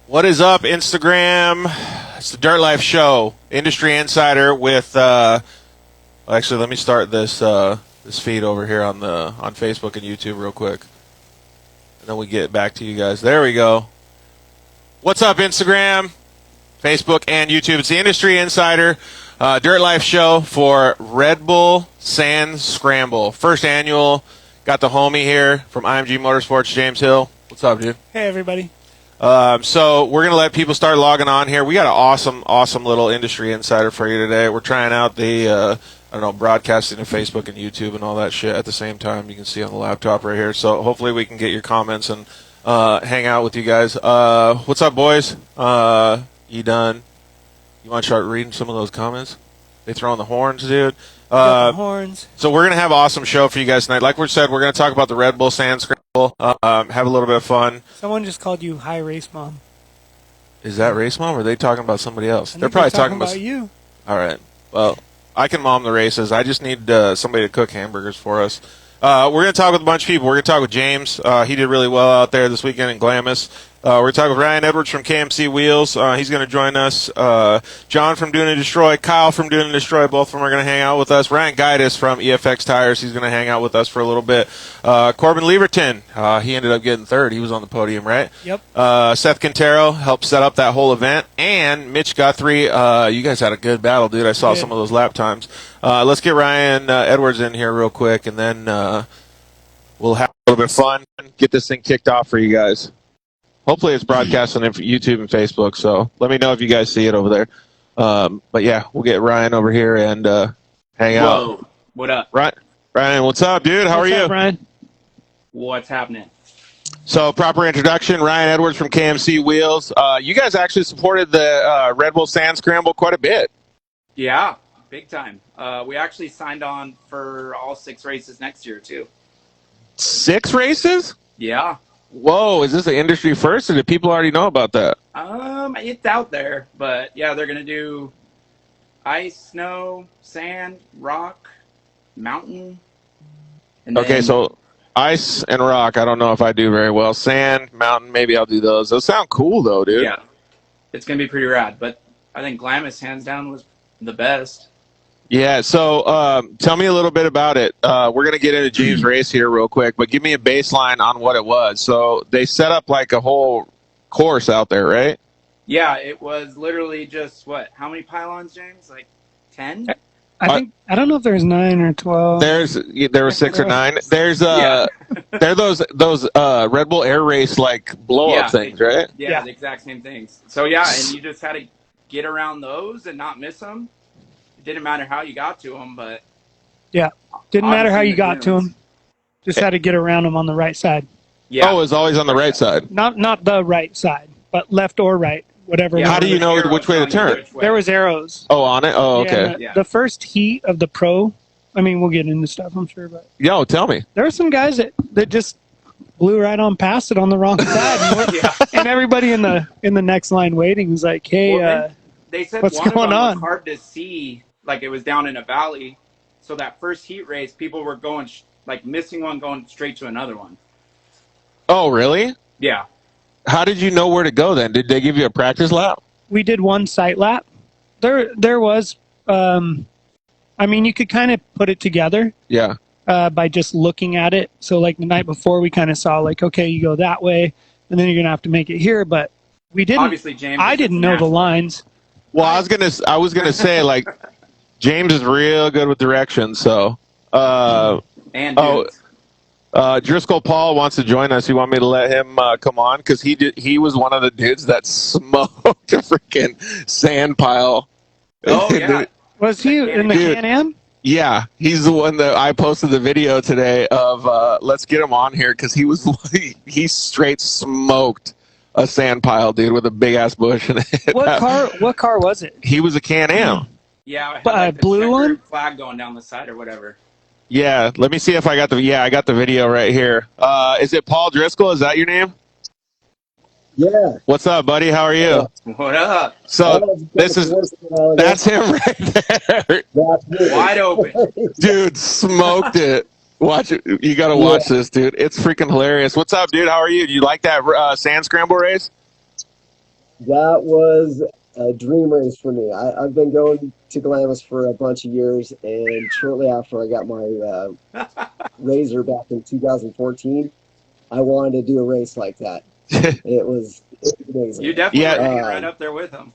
What is up, Instagram? It's the Dirt Life Show, Industry Insider with. Actually, let me start this this feed over here on Facebook and YouTube real quick, and then we get back to you guys. There we go. What's up, Instagram, Facebook, and YouTube? It's the Industry Insider Dirt Life Show for Redbull Sand Scramble, first annual. Got the homie here from IMG Motorsports, James Hill. What's up, dude? Hey, everybody. So we're going to let people start logging on here. We got an awesome little industry insider for you today. We're trying out the, broadcasting to Facebook and YouTube and all that shit at the same time. You can see on the laptop right here. So hopefully we can get your comments and hang out with you guys. What's up, boys? You done? You want to start reading some of those comments? They throwing the horns, dude. Horns. So we're going to have an awesome show for you guys tonight. Like we said, we're going to talk about the Redbull Sand Scramble, have a little bit of fun. Someone just called you Hi Race Mom. Is that Race Mom, or are they talking about somebody else? They're probably talking about you. All right. Well, I can mom the races. I just need somebody to cook hamburgers for us. We're going to talk with a bunch of people. We're going to talk with James. He did really well out there this weekend in Glamis. We're going to talk with Ryan Edwards from KMC Wheels. He's going to join us. John from Doing and Destroy. Kyle from Doing and Destroy. Both of them are going to hang out with us. Ryan Gaitis from EFX Tires. He's going to hang out with us for a little bit. Corbin Leverton. He ended up getting third. He was on the podium, right? Yep. Seth Quintero helped set up that whole event. And Mitch Guthrie. You guys had a good battle, dude. I saw some of those lap times. Let's get Ryan Edwards in here real quick, and then we'll have a little bit of fun and get this thing kicked off for you guys. Hopefully it's broadcast on YouTube and Facebook, so let me know if you guys see it over there. But yeah, we'll get Ryan over here and hang out. Whoa. What up? Ryan, what's up, dude? How are you? What's up, Ryan? What's happening? So, proper introduction, Ryan Edwards from KMC Wheels. You guys actually supported the Redbull Sand Scramble quite a bit. Yeah, big time. We actually signed on for all 6 races next year, too. 6 races? Yeah. Whoa, is this an industry first, or do people already know about that? It's out there, but yeah, they're going to do ice, snow, sand, rock, mountain. And Okay, so ice and rock, I don't know if I do very well. Sand, mountain, maybe I'll do those. Those sound cool, though, dude. Yeah, it's going to be pretty rad, but I think Glamis, hands down, was the best. Yeah, so tell me a little bit about it. We're going to get into James' race here real quick, but give me a baseline on what it was. So they set up like a whole course out there, right? Yeah, it was literally just, how many pylons, James? Like 10? I don't know if there's 9 or 12. There were 6 or 9. There's they're those Red Bull Air Race like blow up things, right? Yeah, the exact same things. So yeah, and you just had to get around those and not miss them. Didn't matter how you got to them, but didn't matter how you got to them. Just had to get around them on the right side. Yeah. Oh, it was always on the right side. Not the right side, but left or right, whatever. Yeah, how do you know which way to turn? There was arrows. Oh, on it. Oh, okay. The first heat of the pro. I mean, we'll get into stuff, I'm sure, but Tell me. there were some guys that just blew right on past it on the wrong side, and everybody in the next line waiting was like, "Hey, they said what's one going of them on?" was hard to see. Like it was down in a valley, so that first heat race, people were going missing one, going straight to another one. Oh, really? Yeah. How did you know where to go then? Did they give you a practice lap? We did one sight lap. There was, I mean, you could kind of put it together. Yeah. By just looking at it. So like the night before, we kind of saw like, okay, you go that way, and then you're gonna have to make it here. But we didn't. Obviously, James. I didn't know the lines. Well, I was gonna say like. James is real good with directions, so. Driscoll Paul wants to join us. You want me to let him come on? Because he was one of the dudes that smoked a freaking sand pile. Oh, yeah. Was he in the Can-Am? Yeah, he's the one that I posted the video today of. Let's get him on here because he straight smoked a sand pile, dude, with a big ass bush in it. What car was it? He was a Can-Am. Yeah, it had, the blue one flag going down the side or whatever. Yeah, let me see if I got I got the video right here. Is it Paul Driscoll? Is that your name? Yeah. What's up, buddy? How are you? What up? So that's him right there. Wide open. Dude, smoked it. Watch it. You got to watch this, dude. It's freaking hilarious. What's up, dude? How are you? Do you like that sand scramble race? That was a dream race for me. I've been going to Glamis for a bunch of years, and shortly after I got my Razor back in 2014, I wanted to do a race like that. It was amazing. You definitely Yeah. were hanging right up there with him.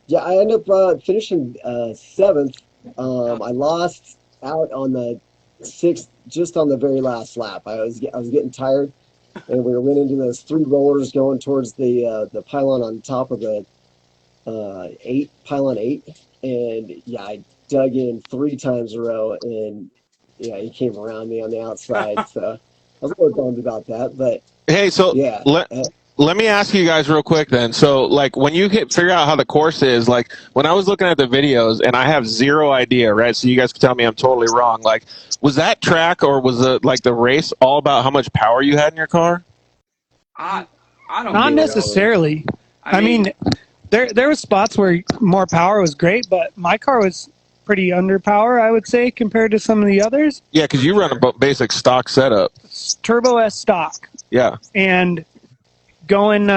Yeah, I ended up finishing seventh. I lost out on the sixth, just on the very last lap. I was getting tired, and we went into those three rollers going towards the pylon on top of the pylon eight, and yeah, I dug in three times in a row, and yeah, he came around me on the outside. So I was a little bummed about that, but Hey, so yeah, let me ask you guys real quick then. So, like, when you figure out how the course is, like, when I was looking at the videos, and I have zero idea, right? So you guys can tell me I'm totally wrong. Like, was that track or was it like the race all about how much power you had in your car? I don't Not think so. necessarily. I mean, there was spots where more power was great, but my car was pretty under power, I would say, compared to some of the others. Yeah, because you run a basic stock setup. Turbo S stock. Yeah. And going,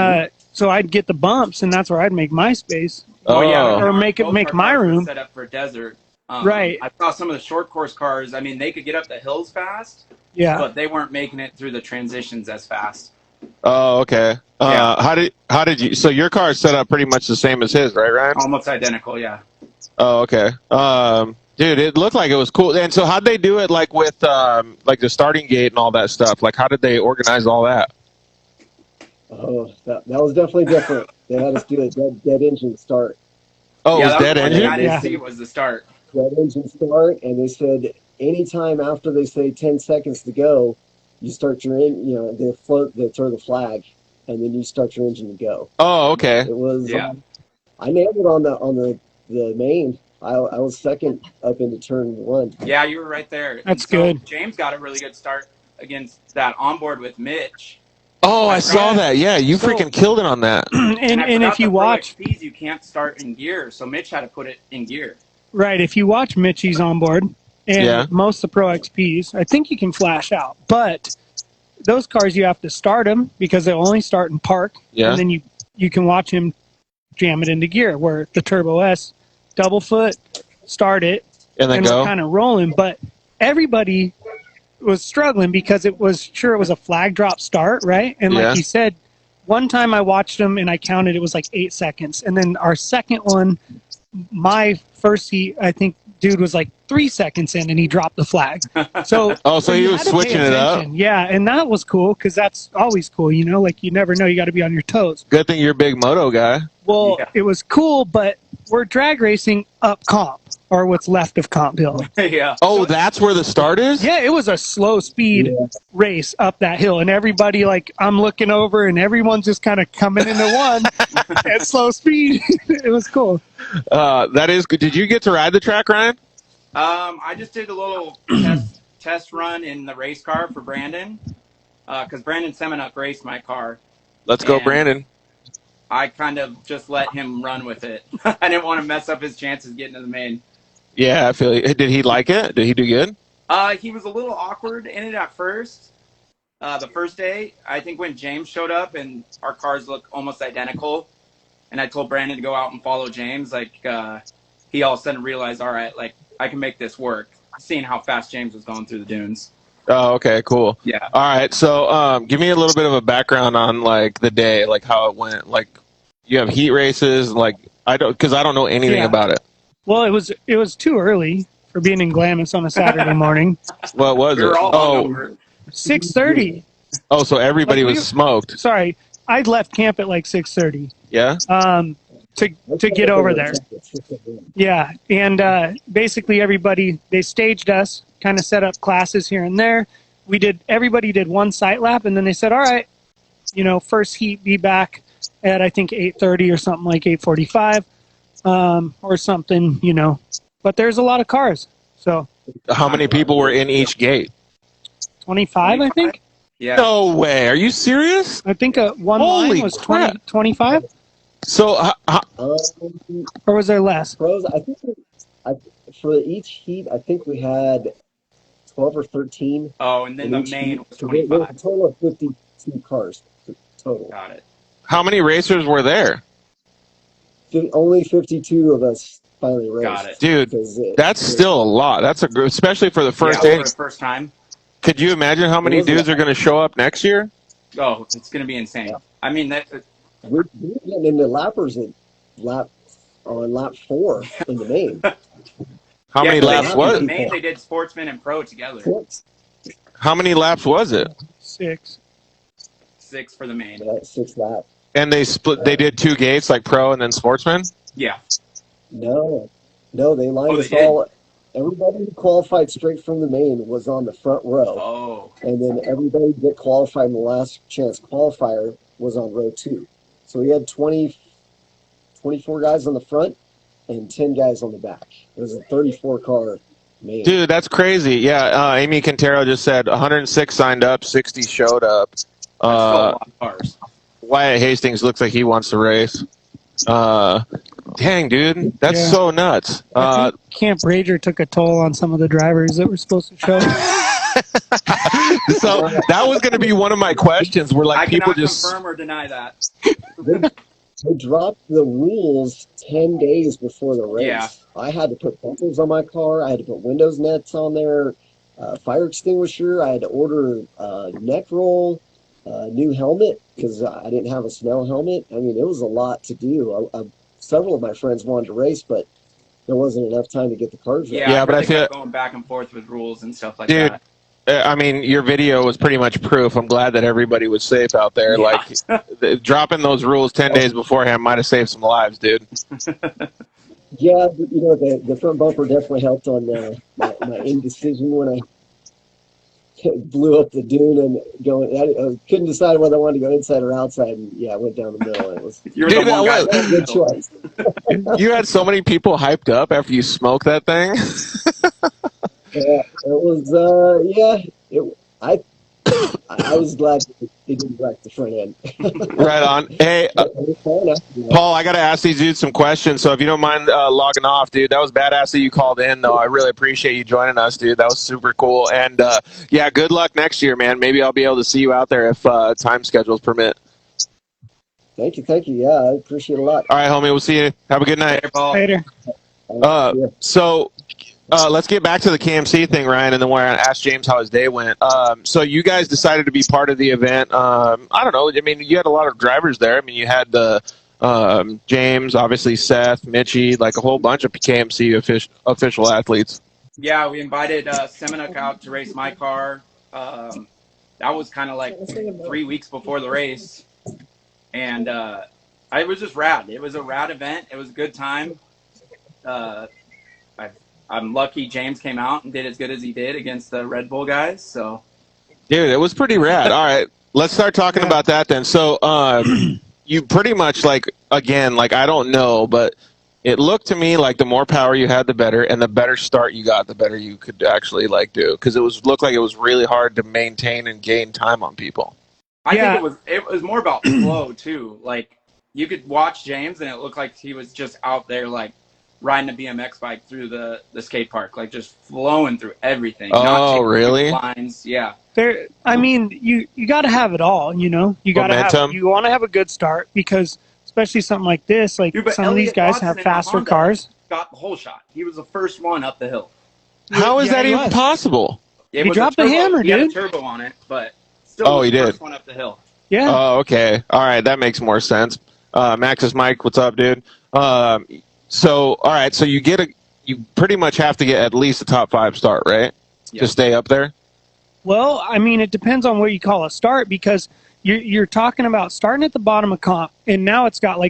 so I'd get the bumps, and that's where I'd make my space. Oh yeah, Or make both my cars were room. set up for desert. Right. I saw some of the short course cars. I mean, they could get up the hills fast, Yeah. but they weren't making it through the transitions as fast. Oh, okay. Yeah. How did you? So your car is set up pretty much the same as his, right, Ryan? Almost identical, yeah. Oh, okay. Dude, it looked like it was cool. And so, how'd they do it? Like with like the starting gate and all that stuff. Like, how did they organize all that? oh, that was definitely different. They had us do a dead engine start. Oh, Yeah, it was that was dead the one thing engine. I didn't Yeah. see was the start. Dead engine start, and they said anytime after they say 10 seconds to go, you start your they throw the flag, and then you start your engine to go. Oh, okay. It was Yeah. I nailed it on the main. I was second up into turn one. Yeah, you were right there. That's And so good. James got a really good start against that onboard with Mitch. Oh, I saw Yeah. that. Yeah, you So- freaking killed it on that. and I and forgot if you the Pro watch, XPs, you can't start in gear, so Mitch had to put it in gear. right, if you watch Mitchie's on board and Yeah. most of the Pro XPs, I think you can flash out. But those cars, you have to start them because they'll only start in park. Yeah. And then you can watch him jam it into gear, where the Turbo S, double foot, start it, And then and we're go. kind of rolling. But everybody was struggling because it was a flag drop start, right? And like Yeah. you said, one time I watched them and I counted it was like 8 seconds. And then our second one, my first heat, I think dude was like 3 seconds in and he dropped the flag. So Oh, so he you was had to pay switching it up. attention. Yeah, and that was cool because that's always cool, you know, like you never know, you got to be on your toes. Good thing you're a big moto guy. Well, Yeah. it was cool, but we're drag racing up comp, or what's left of comp hill. Yeah. Oh, that's where the start is? Yeah, it was a slow speed Yeah. race up that hill, and everybody, like, I'm looking over, and everyone's just kind of coming into one at slow speed. It was cool. That is good. Did you get to ride the track, Ryan? I just did a little test run in the race car for Brandon, because Brandon Semenuk raced my car. Let's go, And Brandon. I kind of just let him run with it. I didn't want to mess up his chances getting to the main. Yeah, I feel you. Did he like it? Did he do good? He was a little awkward in it at first. The first day, I think when James showed up and our cars look almost identical, and I told Brandon to go out and follow James, like he all of a sudden realized, all right, like I can make this work. Seeing how fast James was going through the dunes. Oh, okay, cool. Yeah. All right, so give me a little bit of a background on like the day, like how it went. Like you have heat races, like I don't know anything Yeah. about it. Well, it was too early for being in Glamis on a Saturday morning. What was We were it? all hungover. 6:30. Oh, so everybody Like, was smoked. Sorry, I left camp at like 6:30. Yeah. To get over there. Yeah, and basically they staged us, kind of set up classes here and there. Everybody did one sight lap, and then they said, all right, you know, first heat be back at I think 8:30 or something, like 8:45 or something, you know. But there's a lot of cars, so How many people were in each gate? 25, I think. Yeah. No way. Are you serious? I think one Holy line was crap. 25, So or was there less? Pros, I think for each heat, I think we had 12 or 13. Oh, and then the in each main heat. was So we had a 25. total of 52 cars total. Got it. How many racers were there? Only 52 of us finally raced. Got it. Dude, that's still a lot. That's a group, especially for the first day. For the first time. Could you imagine how many dudes are going to show up next year? Oh, it's going to be insane. I mean, we're getting into lappers on lap 4 in the main. How many laps was it? In the main, they did sportsman and pro together. 6. How many laps was it? 6. 6 for the main. Yeah, 6 laps. And they split. They did 2 gates, like pro and then sportsman. Yeah. No, they lined us all. Everybody who qualified straight from the main was on the front row. Oh. And then everybody that qualified in the last chance qualifier was on row 2. So we had 24 guys on the front and 10 guys on the back. It was a 34-car main. Dude, that's crazy. Yeah, Amy Quintero just said 106 signed up, 60 showed up. That's still a lot of cars. Wyatt Hastings looks like he wants to race. Dang, dude, that's so nuts. I think Camp Rager took a toll on some of the drivers that were supposed to show. So that was going to be one of my questions. Were like people just confirm or deny that. They dropped the rules 10 days before the race. Yeah. I had to put bumpers on my car. I had to put windows nets on there, fire extinguisher. I had to order a neck roll, a new helmet because I didn't have a snow helmet. I mean, it was a lot to do. Several of my friends wanted to race, but there wasn't enough time to get the cars ready. Yeah, but I feel going back and forth with rules and stuff like dude, that. I mean, your video was pretty much proof. I'm glad that everybody was safe out there. Yeah. Like, dropping those rules 10 days beforehand might have saved some lives, dude. Yeah, you know, the front bumper definitely helped on my indecision when I blew up the dune and I couldn't decide whether I wanted to go inside or outside. And yeah, I went down the middle. It was Dude, the one guy. Good choice. You had so many people hyped up after you smoked that thing. Yeah, it was. I was glad they didn't wreck the front end. Right on. Hey, Paul, I got to ask these dudes some questions, so if you don't mind logging off, dude, that was badass that you called in, though. I really appreciate you joining us, dude. That was super cool. And, yeah, good luck next year, man. Maybe I'll be able to see you out there if time schedules permit. Thank you. Yeah, I appreciate it a lot. All right, homie, we'll see you. Have a good night. Later. So let's get back to the KMC thing, Ryan, and then we're going to ask James how his day went. So you guys decided to be part of the event. I don't know. I mean, you had a lot of drivers there. I mean, you had the James, obviously Seth, Mitchie, like a whole bunch of KMC official athletes. Yeah, we invited Semenuk out to race my car. That was kind of like 3 weeks before the race. And it was just rad. It was a rad event. It was a good time. I'm lucky James came out and did as good as he did against the Red Bull guys. So, dude, it was pretty rad. All right, let's start talking about that then. So, you pretty much again, I don't know, but it looked to me like the more power you had, the better, and the better start you got, the better you could actually do. Because looked like it was really hard to maintain and gain time on people. I think it was more about flow too. Like you could watch James and it looked like he was just out there riding a BMX bike through the skate park, just flowing through everything. Oh, really? Lines, yeah. I mean, you got to have it all, you know. You got to you want to have a good start because especially something like this, Dude, some of these guys have faster cars. Got the whole shot. He was the first one up the hill. How is that even possible? He dropped the hammer, He had dude. A turbo on it, but still he the did. First one up the hill. Yeah. Oh, okay. All right, that makes more sense. Max's Mike, what's up, dude? So, all right, so you pretty much have to get at least a top 5 start, right? Yeah. To stay up there? Well, I mean, it depends on what you call a start because you're talking about starting at the bottom of comp, and now it's got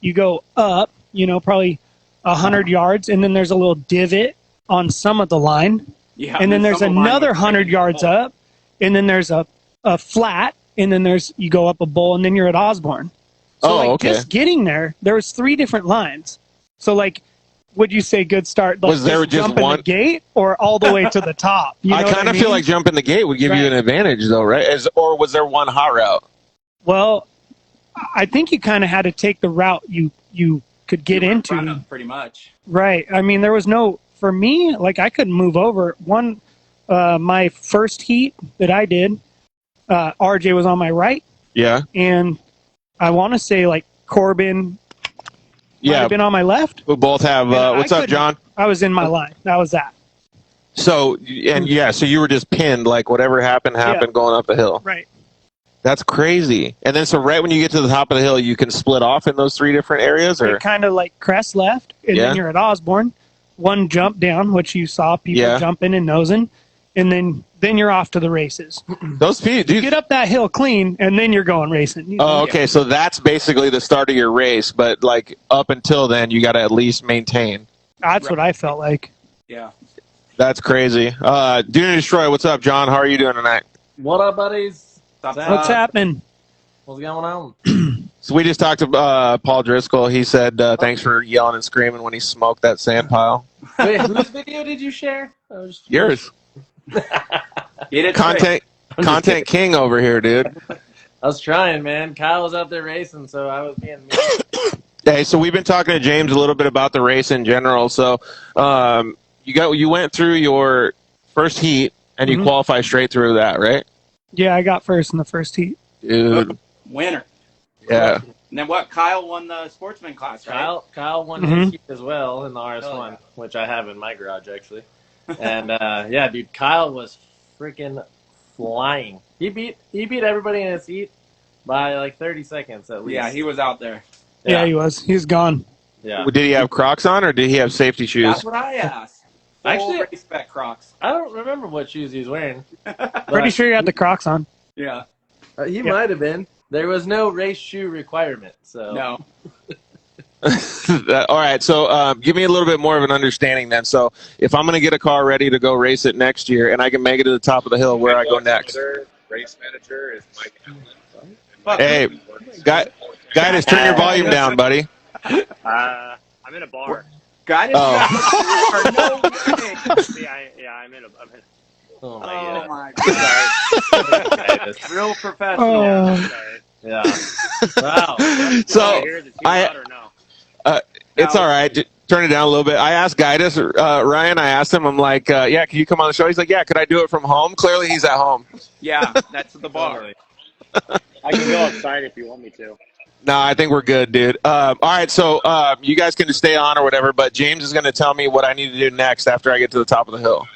you go up, probably 100 yards, and then there's a little divot on some of the line. Yeah. And then there's another 100 yards up, and then there's a flat, and then you go up a bowl, and then you're at Osborne. So, okay. Just getting there was 3 different lines. So, would you say good start? Was there just jumping one the gate or all the way to the top? I kind of feel like jumping the gate would give you an advantage, though, right? Or was there one hot route? Well, I think you kind of had to take the route you could get into. Pretty much. Right. I mean, there was for me, I couldn't move over. My first heat that I did, RJ was on my right. Yeah. And I want to say like Corbin. Might Yeah, have been on my left. we both have. And I What's up, couldn't- John? I was in my line. That was that. So so you were just pinned. Like whatever happened going up the hill. Right. That's crazy. And then so right when you get to the top of the hill, you can split off in those 3 different areas, or It kind of like crest left, and then you're at Osborne. One jump down, which you saw people jumping and nosing, and then you're off to the races. those people. You get up that hill clean, and then you're going racing. Oh, okay. So that's basically the start of your race, but like up until then, you got to at least maintain. That's what I felt like. Yeah. That's crazy. Dude and Destroy, what's up, John? How are you doing tonight? What up, buddies? What's happening? What's going on? So we just talked to Paul Driscoll. He said thanks for yelling and screaming when he smoked that sand pile. Wait, whose video did you share? Yours. Get it Content king over here, dude. I was trying, man. Kyle was out there racing, so I was being mean. Hey, so we've been talking to James a little bit about the race in general. So you went through your first heat and you qualified straight through that, right? Yeah, I got first in the first heat. Dude. Winner. Yeah. And then what? Kyle won the sportsman class, right? Kyle won his heat as well in the RS1, which I have in my garage, actually. And, yeah, dude, Kyle was freaking flying. He beat everybody in his heat by like 30 seconds at least. Yeah, he was out there. Yeah, he was. He was gone. Yeah. Did he have Crocs on or did he have safety shoes? That's what I asked. Actually, Full race spec Crocs. I don't remember what shoes he was wearing. Pretty sure you had the Crocs on. Yeah. He might have been. There was no race shoe requirement, so. No. All right, so give me a little bit more of an understanding then. So if I'm going to get a car ready to go race it next year and I can make it to the top of the hill, where I go next? Race manager is Mike Allen. Hey, guys, turn your volume down, buddy. I'm in a bar. Got it? Oh. No way. I'm in a. Oh my Oh god. my god. Real professional. Oh. Yeah. Wow. So Is it too loud or no? it's all right. Turn it down a little bit. I asked Guidus, Ryan, I asked him, I'm like, yeah, can you come on the show? He's like, yeah, could I do it from home? Clearly he's at home. Yeah, that's the bar. I can go outside if you want me to. No, I think we're good, dude. All right, so you guys can just stay on or whatever, but James is going to tell me what I need to do next after I get to the top of the hill.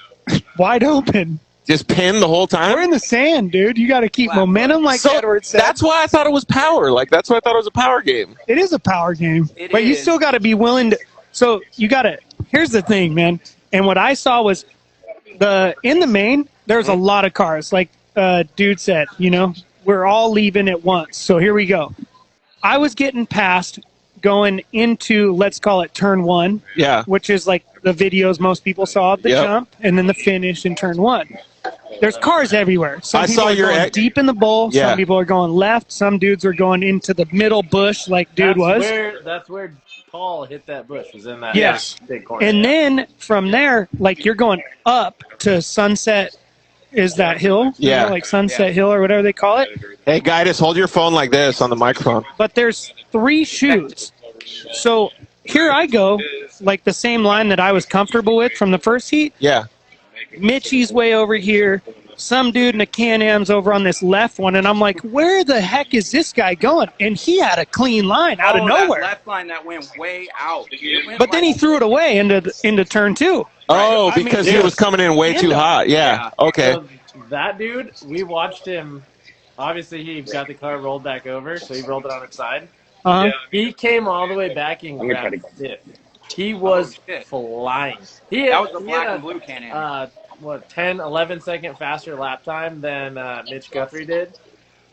Wide open. Just pin the whole time? We're in the sand, dude. You got to keep momentum, like Edward said. That's why I thought it was power. Like, that's why I thought it was a power game. It is a power game. It But you is. still got to be willing to. So you got to. Here's the thing, man. And what I saw was in the main, there's a lot of cars. Like dude said, we're all leaving at once. So here we go. I was getting past going into, let's call it turn 1. Yeah. Which is like the videos most people saw of the jump, and then the finish in turn 1. There's cars everywhere. Some people are going deep in the bowl. Yeah. Some people are going left. Some dudes are going into the middle bush like dude was. That's where Paul hit that bush, was in that big corner. And then from there, like you're going up to Sunset, is that hill? Yeah. Like Sunset Hill or whatever they call it. Hey, Guidus, hold your phone like this on the microphone. But there's 3 chutes. So here I go, like the same line that I was comfortable with from the first heat. Yeah. Mitchie's way over here. Some dude in a Can-Am's over on this left one, and I'm like, where the heck is this guy going? And he had a clean line out of nowhere. That left line that went way out. But then he threw it away into turn 2. Oh, because he was coming in way too hot. Yeah. Okay. So that dude, we watched him. Obviously, he got the car rolled back over, so he rolled it on its side. Uh-huh. He came all the way back and grabbed it. He was flying. That was the black and blue Can-Am. 10, 11 second faster lap time than Mitch Guthrie did.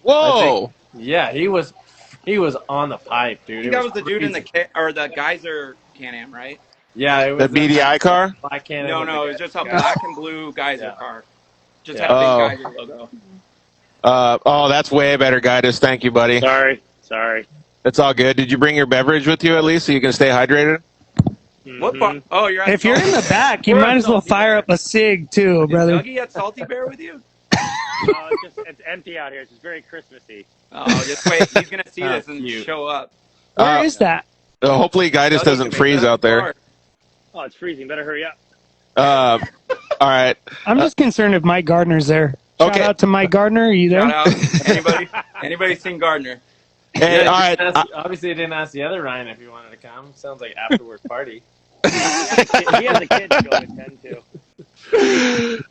Whoa. Yeah, he was on the pipe, dude. I think that was the dude in the Geyser Can-Am, right? Yeah, it was the BDI car? Black Can-Am. No, it was just a black and blue Geyser car. Just had a big Geyser logo. Oh, that's way better, Guidus. Thank you, buddy. Sorry. It's all good. Did you bring your beverage with you at least so you can stay hydrated? What bar? Oh, you're at If you're in the back, you might as well fire up a cig too, brother. Is Dougie at Salty Bear with you? It's empty out here. It's just very Christmassy. Oh, just wait. He's going to see this and show up. Where is that? Hopefully Guidus doesn't freeze out there. Oh, it's freezing. Better hurry up. All right. I'm just concerned if Mike Gardner's there. Shout out to Mike Gardner. Are you there? Shout out. Anybody seen Gardner? Hey, Yeah, all right. obviously, I didn't ask the other Ryan if he wanted to come. Sounds like afterwork party. He has a kid to go attend to.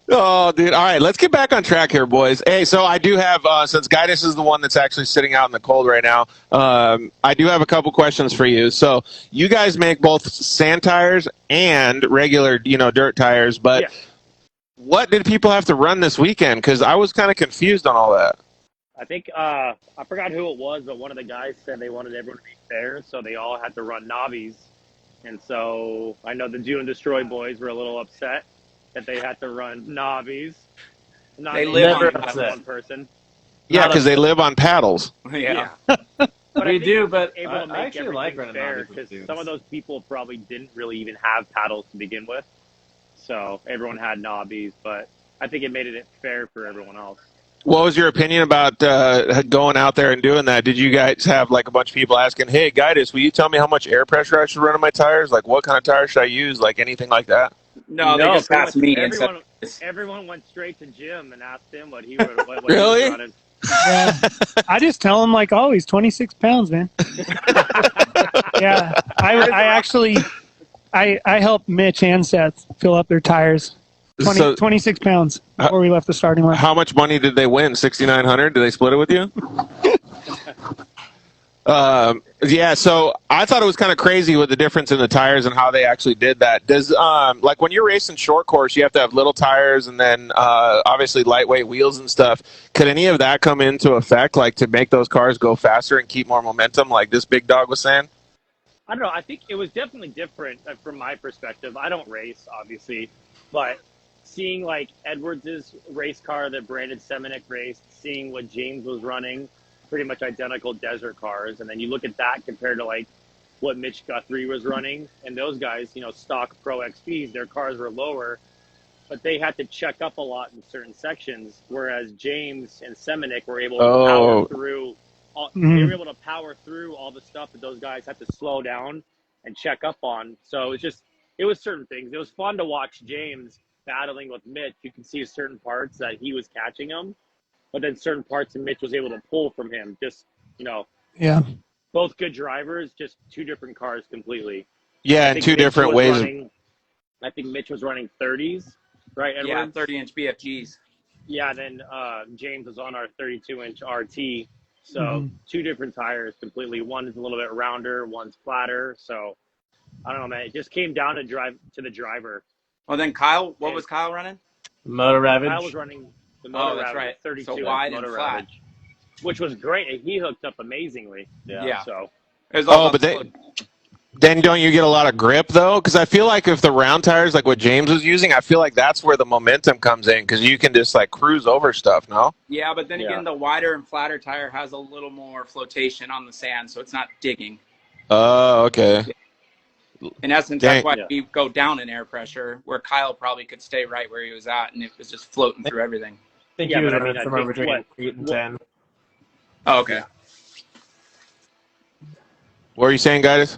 Oh, dude. All right, let's get back on track here, boys. Hey, so I do have, since Guidus is the one that's actually sitting out in the cold right now, I do have a couple questions for you. So you guys make both sand tires and regular, dirt tires, but Yeah. what did people have to run this weekend? Because I was kind of confused on all that. I think I forgot who it was, but one of the guys said they wanted everyone to be fair, so they all had to run knobbies. And so I know the Do and Destroy boys were a little upset that they had to run knobbies. They live Never on upset. one person. Yeah, because they live on paddles. Yeah. But We do, but able to I make actually like everything running fair knobbies with because dudes. some of those people probably didn't really even have paddles to begin with. So everyone had knobbies, but I think it made it fair for everyone else. What was your opinion about going out there and doing that? Did you guys have like a bunch of people asking, "Hey, Guidus, will you tell me how much air pressure I should run on my tires? Like, what kind of tires should I use? Like, anything like that?" No, they just pretty asked much me. Everyone went straight to Jim and asked him what he was Really? running. Yeah. I just tell him like always, 26 pounds, man. Yeah, I actually helped Mitch and Seth fill up their tires. 26 pounds before we left the starting line. How much money did they win? 6,900. Did they split it with you? Yeah. So I thought it was kind of crazy with the difference in the tires and how they actually did that. Does like when you're racing short course, you have to have little tires and then obviously lightweight wheels and stuff. Could any of that come into effect, like to make those cars go faster and keep more momentum, like this big dog was saying? I don't know. I think it was definitely different from my perspective. I don't race, obviously, but seeing like Edwards' race car that Brandon Semenick raced, seeing what James was running, pretty much identical desert cars, and then you look at that compared to like what Mitch Guthrie was running, and those guys, stock Pro XPs, their cars were lower, but they had to check up a lot in certain sections, whereas James and Semenick were able to power through. They were able to power through all the stuff that those guys had to slow down and check up on. So it was certain things. It was fun to watch James battling with Mitch. You can see certain parts that he was catching him, but then certain parts that Mitch was able to pull from him. Just, Yeah. both good drivers, just two different cars completely. Yeah, and two different ways. I think Mitch was running 30s, right, Edwards? Yeah, 30-inch BFGs. Yeah, then James was on our 32-inch RT. So two different tires completely. One is a little bit rounder, one's flatter. So I don't know, man. It just came down to the driver. Well, then Kyle, what was Kyle running? Motor Ravage. Kyle was running the Motor that's Ravage, right. 32 So wide Motor and flat. Ravage, which was great. He hooked up amazingly. Yeah. So. It was all but about then don't you get a lot of grip though? Because I feel like if the round tires, like what James was using, I feel like that's where the momentum comes in because you can just like cruise over stuff. No. Yeah, but then again, the wider and flatter tire has a little more flotation on the sand, so it's not digging. Oh, okay. In essence, that's why we go down in air pressure, where Kyle probably could stay right where he was at, and it was just floating through everything. I think he was running somewhere between 8 and 10. Oh, okay. What are you saying, guys?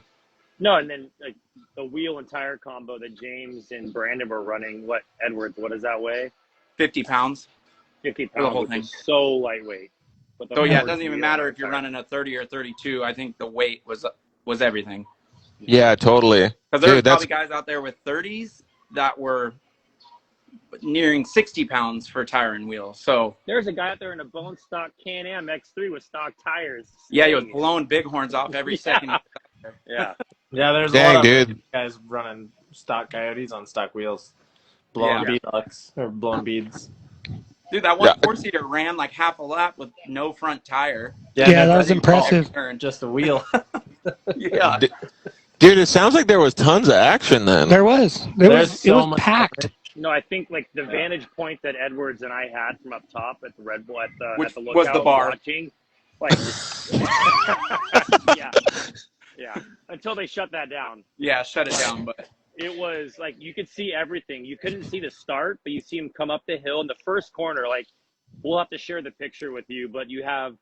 No, and then like the wheel and tire combo that James and Brandon were running. Edwards? What does that weigh? 50 pounds. 50 the whole pounds, thing. Which is so lightweight. So yeah, it doesn't even matter if you're running a 30 or 32. I think the weight was everything. Yeah, totally. Because there's probably guys out there with 30s that were nearing 60 pounds for tire and wheel. So there's a guy out there in a bone stock Can-Am X3 with stock tires. Yeah, he was blowing bighorns off every second. Yeah. Yeah, there's Dang, a lot dude. of guys running stock Coyotes on stock wheels, blowing beadlucks or blowing beads. Dude, that one four-seater ran like half a lap with no front tire. Yeah, that was impressive. Just a wheel. Yeah. Dude, it sounds like there was tons of action then. There was. It was packed. No, I think like the vantage point that Edwards and I had from up top at the Red Bull at the lookout was the bar. Watching, like, yeah, until they shut that down. Yeah, shut it down. But it was like you could see everything. You couldn't see the start, but you see him come up the hill in the first corner. Like, we'll have to share the picture with you, but you have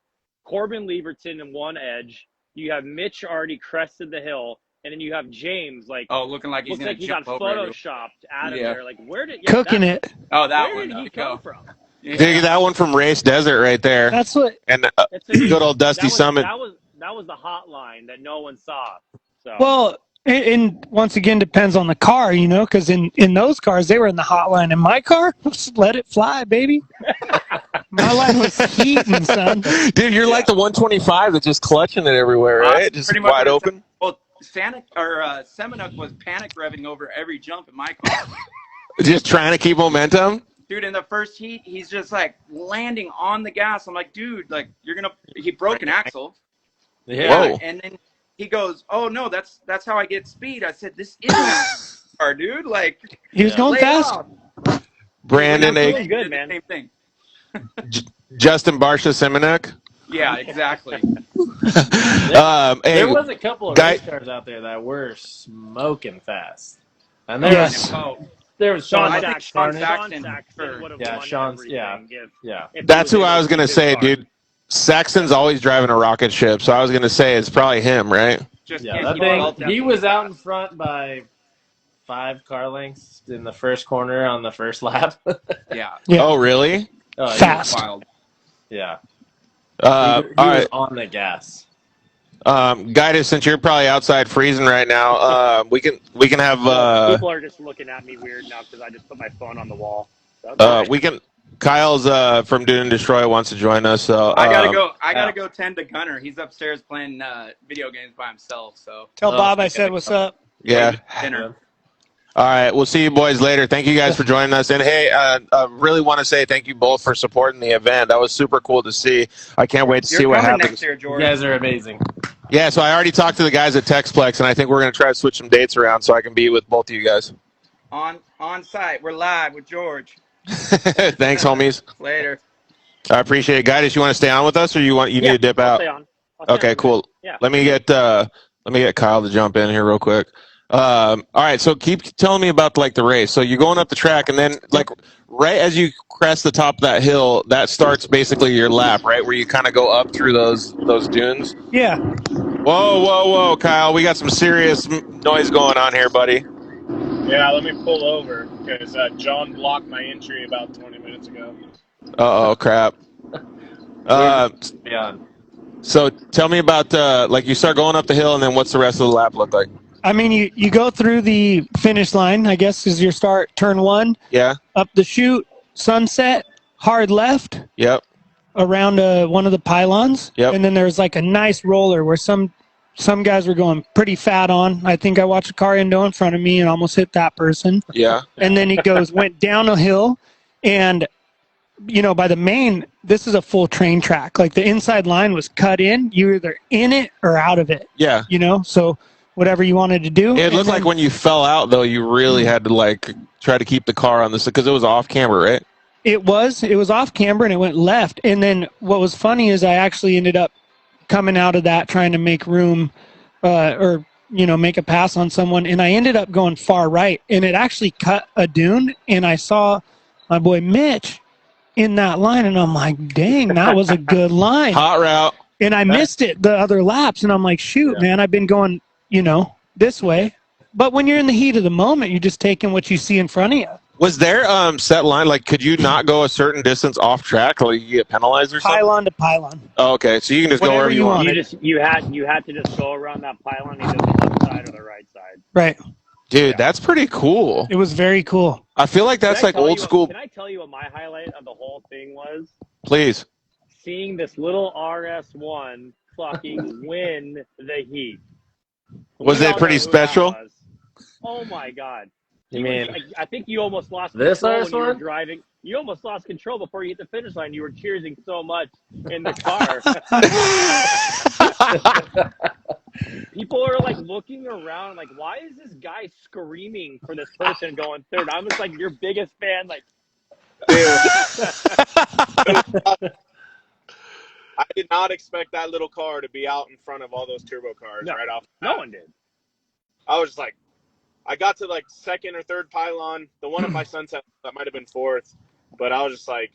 Corbin Leverton in one edge. You have Mitch already crested the hill. And then you have James, looking like he's going to jump over. Photoshopped out of there. Like, where did cooking it? Oh, that where one. did he come from? Yeah. Dude, that one from Race Desert right there. That's what. And good old Dusty Summit. the hot line that no one saw. So Well, and once again, depends on the car, because in those cars, they were in the hot line. In my car, let it fly, baby. My line was heating, son. Dude, you're like the 125 that's just clutching it everywhere, right? Just pretty much wide open. Well, Semenuk was panic revving over every jump in my car. Just trying to keep momentum. Dude, in the first heat, he's just like landing on the gas. I'm like, dude, like he broke an axle. Yeah. Whoa. And then he goes, "Oh no, that's how I get speed." I said, "This isn't a car, dude." Like He was going lay it fast. off. Brandon, He was doing good, man. Same thing. Justin Barsha Semenuk. Yeah, exactly. Hey, There was a couple of guy- race cars out there that were smoking fast. And Yes. there was Sean I Sean think Saxon, Saxton would have Yeah, won Sean's- everything yeah. if he That's who I able was to gonna keep his say, car. dude. Saxon's always driving a rocket ship, so I was gonna say it's probably him, right? Just Yeah, can't that keep the belt thing. He down. was out in front by 5 car lengths in the first corner on the first lap. Yeah, Yeah. Oh, really? Oh, he Fast. was- wild. Yeah. All He was right, on the gas. Guidus, since you're probably outside freezing right now, we can have People are just looking at me weird now because I just put my phone on the wall. So we can. Kyle's from Dune and Destroy wants to join us, so I gotta go. I gotta go tend to Gunner. He's upstairs playing video games by himself. So Tell Bob I said what's up. Yeah. dinner. All right, we'll see you boys later. Thank you guys for joining us. And hey, I really want to say thank you both for supporting the event. That was super cool to see. I can't wait to see You're what coming happens. next year, You George. guys are amazing. Yeah, so I already talked to the guys at Texplex, and I think we're going to try to switch some dates around so I can be with both of you guys. On site. We're live with George. Thanks, homies. Later. I appreciate it. Guys, you want to stay on with us, or you need to dip I'll out? stay on. I'll stay Okay, on. cool. Yeah. Let me get Kyle to jump in here real quick. All right, so keep telling me about like the race. So you're going up the track, and then like right as you crest the top of that hill, that starts basically your lap, right, where you kind of go up through those dunes. Yeah. Whoa, Kyle, we got some serious noise going on here, buddy. Yeah, let me pull over because John blocked my entry about 20 minutes ago. Oh crap. Beyond. So tell me about like you start going up the hill, and then what's the rest of the lap look like? I mean, you go through the finish line, I guess, is your start, turn 1, Yeah. up the chute, sunset, hard left, Yep. around one of the pylons. Yep. And then there's like a nice roller where some guys were going pretty fat on. I think I watched a car endo in front of me and almost hit that person. Yeah. And then it went down a hill, and by the main, this is a full train track. Like the inside line was cut in. You're either in it or out of it. Yeah. So whatever you wanted to do. It looked like when you fell out, though, you really had to like try to keep the car on this because it was off camber, right? It was off camber and it went left. And then what was funny is I actually ended up coming out of that trying to make room, or make a pass on someone, and I ended up going far right, and it actually cut a dune, and I saw my boy Mitch in that line, and I'm like, dang, that was a good line. Hot route. And I missed it the other laps, and I'm like, shoot, man, I've been going, this way. But when you're in the heat of the moment, you're just taking what you see in front of you. Was there set line? Like, could you not go a certain distance off track, like you get penalized or something? Pylon to pylon. Oh, okay, so you can just go Whatever wherever you you want. want. You had to just go around that pylon, either the left side or the right side. Right. Dude, that's pretty cool. It was very cool. I feel like that's like old school. Can I tell you what my highlight of the whole thing was? Please. Seeing this little RS1 fucking win the heat. Was We it all pretty know who that special? was. Oh my god. You mean I think you almost lost this control when you were RS1? driving. You almost lost control before you hit the finish line. You were cheering so much in the car. People are like looking around, like, why is this guy screaming for this person going third? I'm just like your biggest fan, like. I did not expect that little car to be out in front of all those turbo cars right off. No one did. I was like, I got to like second or third pylon. The one at my sunset, that might have been fourth. But I was just like,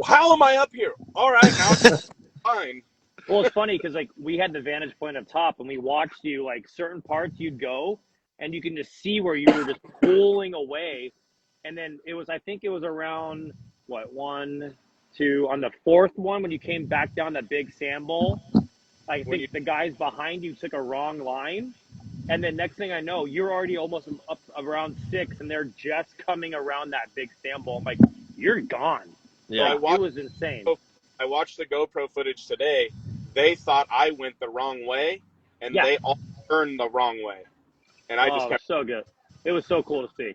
how am I up here? All right, now it's fine. Well, it's funny because like we had the vantage point up top, and we watched you like certain parts you'd go, and you can just see where you were just pulling away, and then I think it was around what 1, to on the fourth one when you came back down that big sand bowl. I When think the guys behind you took a wrong line. And then next thing I know, you're already almost up around 6, and they're just coming around that big sand bowl. I'm like, you're gone. So Yeah. It was insane. I watched the GoPro footage today. They thought I went the wrong way, and Yeah. they all turned the wrong way. And I just Oh, kept. so good. It was so cool to see.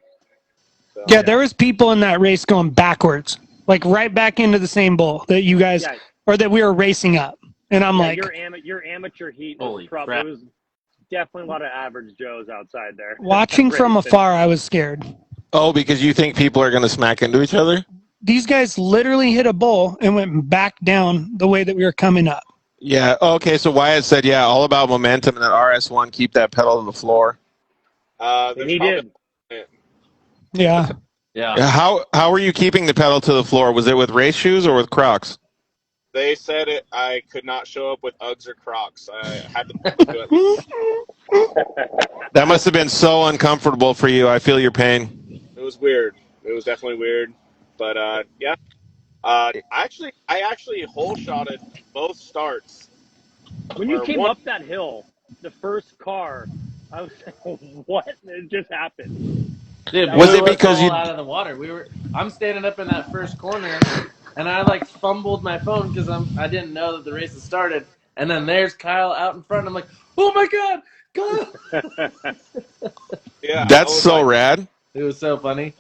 So. Yeah, there was people in that race going backwards, like right back into the same bowl that you guys, Yeah. or that we were racing up. And I'm Yeah, like, your amateur heat Holy was crap. it was definitely a lot of average Joes outside there. watching from Racing. afar, I was scared. Oh, because you think people are going to smack into each other? These guys literally hit a bowl and went back down the way that we were coming up. Yeah. Okay. So Wyatt said, yeah, all about momentum and that RS1, keep that pedal to the floor. And he did. Yeah. Yeah. How were you keeping the pedal to the floor? Was it with race shoes or with Crocs? They said it. I could not show up with Uggs or Crocs. I had to do it. That must have been so uncomfortable for you. I feel your pain. It was weird. It was definitely weird. But yeah. I actually hole shotted both starts. When you Or came one- up that hill, the first car, I was like, what? It just happened. Dude, Was blew it us because all you- out of the water? I'm standing up in that first corner, and I like fumbled my phone because I didn't know that the race had started. And then there's Kyle out in front. I'm like, oh my god, Kyle! Yeah. That's I was so like, rad. It was so funny.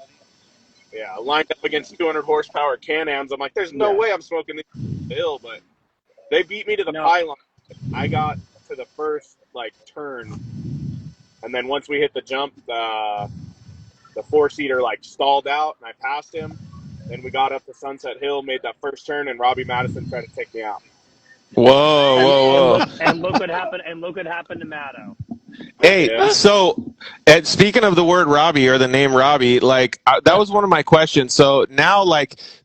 Yeah, lined up against 200 horsepower Can-Ams. I'm like, there's no way I'm smoking this hill, but they beat me to the pylon. I got to the first turn, and then once we hit the jump, the four-seater stalled out, and I passed him. Then we got up to Sunset Hill, made that first turn, and Robbie Madison tried to take me out. Whoa. And look what happened. And look what happened to Maddo. Hey, Yeah. so speaking of the word Robbie or the name Robbie, that was one of my questions. So now,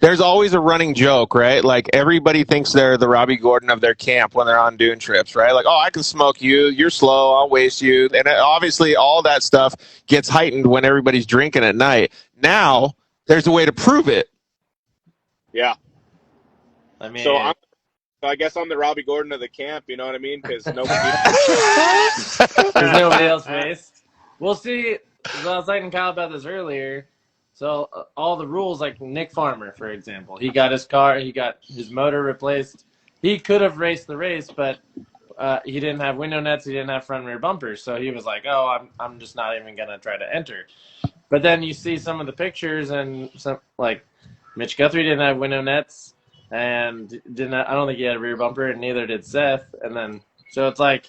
there's always a running joke, right? Like everybody thinks they're the Robbie Gordon of their camp when they're on dune trips, right? Like, oh, I can smoke you, you're slow, I'll waste you, and obviously all that stuff gets heightened when everybody's drinking at night. Now there's a way to prove it. Yeah. I mean, So I guess I'm the Robbie Gordon of the camp. You know what I mean? Because nobody. Because nobody else raced. We'll see. So I was talking to Kyle about this earlier. So all the rules, like Nick Farmer, for example, he got his car, he got his motor replaced. He could have raced the race, but he didn't have window nets, he didn't have front and rear bumpers, so he was like, "Oh, I'm just not even gonna try to enter." But then you see some of the pictures, and some Mitch Guthrie didn't have window nets, and I don't think he had a rear bumper, and neither did Seth. And then so it's like,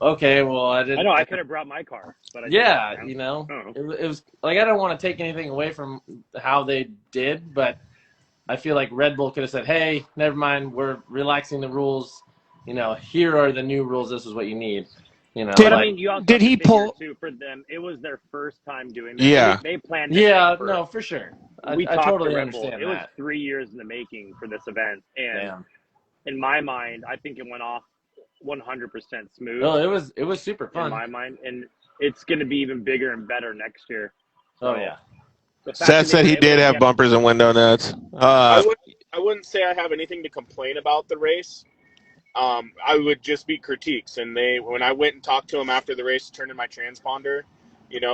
okay, well, I didn't. I know I could have brought my car, but I didn't. Oh. It was like I don't want to take anything away from how they did, but I feel like Red Bull could have said, "Hey, never mind, we're relaxing the rules. Here are the new rules. This is what you need." Did- I mean, you also Did have to he figure, pull- too, for them? It was their first time doing this. Yeah. They planned. This Yeah, for, no, for sure. We I talked totally to Red Bull. understand It was that. 3 years in the making for this event, and Damn. in my mind, I think it went off 100% smooth. Oh, it was super fun. In my mind, and it's going to be even bigger and better next year. Oh yeah. The fact Seth that said they he were able did to have get- bumpers and window nets. I wouldn't say I have anything to complain about the race. I would just be critiques. And when I went and talked to them after the race, turned in my transponder,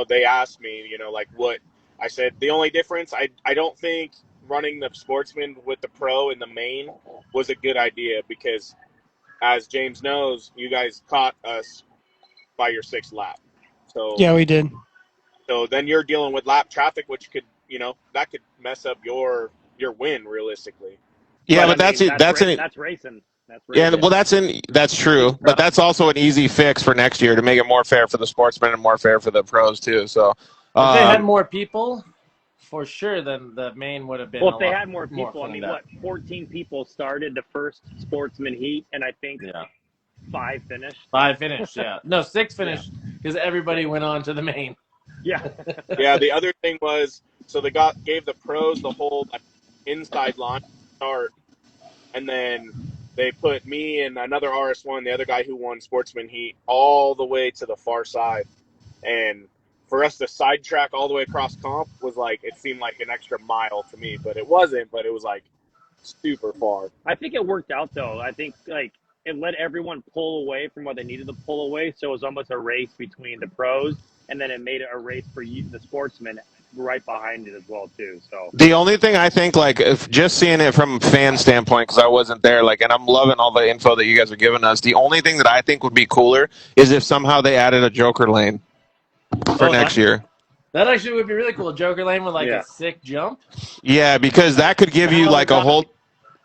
they asked me, what I said. The only difference, I don't think running the Sportsman with the Pro in the main was a good idea because, as James knows, you guys caught us by your 6th lap. So Yeah, we did. So then you're dealing with lap traffic, which could, that could mess up your win realistically. Yeah, But but I mean, that's racing. That's racing. Yeah, well, that's true, but that's also an easy fix for next year to make it more fair for the sportsmen and more fair for the pros too. So, If they had more people, for sure, then the main would have been. Well, if they had more people, I mean, cleaned up. 14 people started the first Sportsman heat, and I think 5 finished. 5 finished, yeah. No, 6 finished because everybody went on to the main. Yeah. Yeah, the other thing was, so they gave the pros the whole inside line start, and then they put me and another RS1, the other guy who won Sportsman Heat, all the way to the far side. And for us to sidetrack all the way across comp was it seemed like an extra mile to me, but it wasn't. But it was super far. I think it worked out though. I think like it let everyone pull away from what they needed to pull away, so it was almost a race between the pros, and then it made it a race for you, the sportsmen, right behind it as well too. So The only thing I think, like, if just seeing it from a fan standpoint, because I wasn't there, like, and I'm loving all the info that you guys are giving us. The only thing that I think would be cooler is if somehow they added a Joker lane for next year. That actually would be really cool. Joker lane with like a sick jump. Yeah, because that could give you like a whole.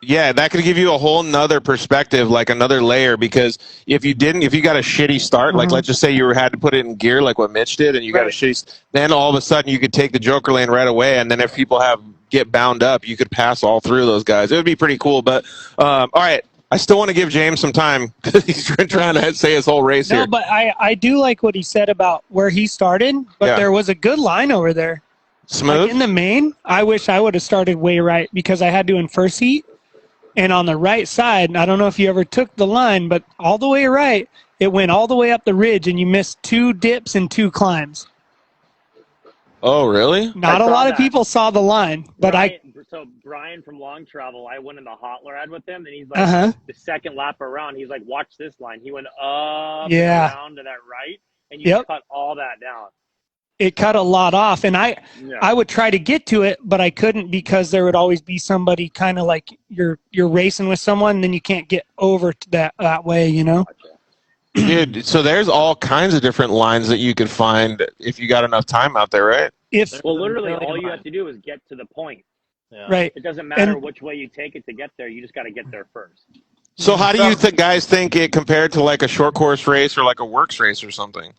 Yeah, that could give you a whole nother perspective, like another layer. Because if you got a shitty start, like let's just say you had to put it in gear, like what Mitch did, and you got a shitty, then all of a sudden you could take the Joker lane right away, and then if people get bound up, you could pass all through those guys. It would be pretty cool. But all right, I still want to give James some time because he's trying to say his whole race here. No, but I do like what he said about where he started, but there was a good line over there. Smooth? Like in the main, I wish I would have started way right because I had to in first heat. And on the right side, I don't know if you ever took the line, but all the way right, it went all the way up the ridge, and you missed 2 dips and 2 climbs. Oh, really? Not a lot of people saw the line, but So Brian from Long Travel, I went in the hot ride with him, and he's like, the second lap around, he's like, watch this line. He went up and around to that right, and you cut all that down. It cut a lot off, and I would try to get to it, but I couldn't because there would always be somebody kind of like you're racing with someone, and then you can't get over to that way, you know? Dude, so there's all kinds of different lines that you could find if you got enough time out there, right? Well, literally, all you have to do is get to the point. Yeah. Right. It doesn't matter which way you take it to get there. You just got to get there first. So how do you guys think it compared to like a short course race or like a works race or something?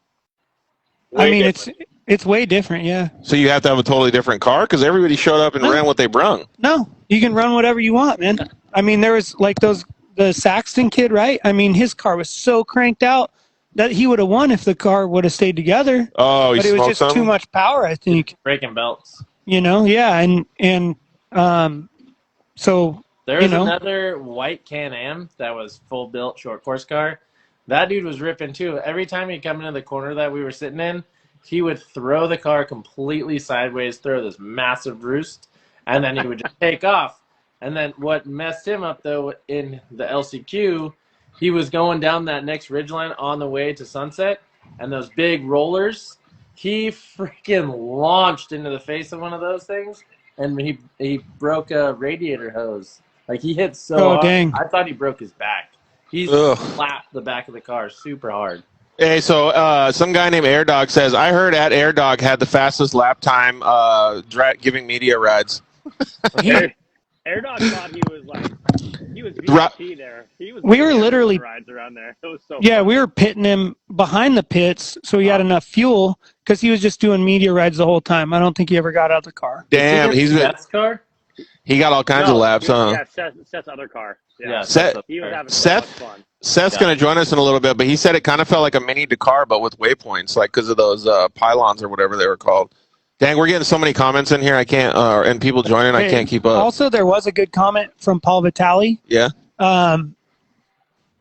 It's way different, yeah. So you have to have a totally different car because everybody showed up and ran what they brung. No, you can run whatever you want, man. I mean, there was like the Saxton kid, right? I mean, his car was so cranked out that he would have won if the car would have stayed together. Oh, but it was just too much power, I think. Breaking belts. You know, yeah, and so there was another white Can-Am that was full built short course car. That dude was ripping too. Every time he'd come into the corner that we were sitting in, he would throw the car completely sideways, throw this massive roost, and then he would just take off. And then what messed him up, though, in the LCQ, he was going down that next ridgeline on the way to Sunset, and those big rollers, he freaking launched into the face of one of those things, and he broke a radiator hose. Like, he hit so hard. Dang. I thought he broke his back. He slapped the back of the car super hard. Hey, so some guy named AirDog says, I heard at AirDog had the fastest lap time giving media rides. AirDog thought he was VIP there. We were literally rides around there. It was so fun. We were pitting him behind the pits so he had enough fuel because he was just doing media rides the whole time. I don't think he ever got out of the car. Damn, Seth's car? He got all kinds of laps, huh? Yeah, Seth's other car. Yeah, he was having so much fun. Seth's going to join us in a little bit, but he said it kind of felt like a mini Dakar, but with waypoints, like because of those pylons or whatever they were called. Dang, we're getting so many comments in here. I can't, and people joining. I can't keep up. Also, there was a good comment from Paul Vitale. Yeah.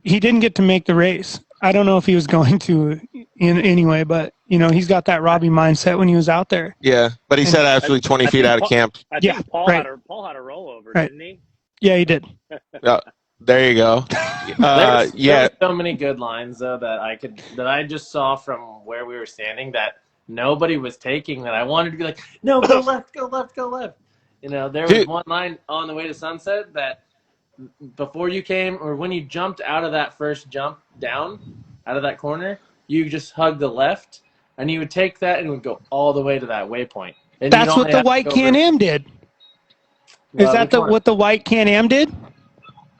He didn't get to make the race. I don't know if he was going to anyway, but he's got that Robbie mindset when he was out there. Yeah, but he said actually 20 feet out of camp. I think Paul had a rollover, didn't he? Yeah, he did. There you go. There were so many good lines though that I just saw from where we were standing that nobody was taking that I wanted to be like, no, go left, go left, go left. There was one line on the way to Sunset that before you came or when you jumped out of that first jump down out of that corner, you just hugged the left and you would take that and it would go all the way to that waypoint. And that's what the white Can-Am did. Is that what the white Can-Am did?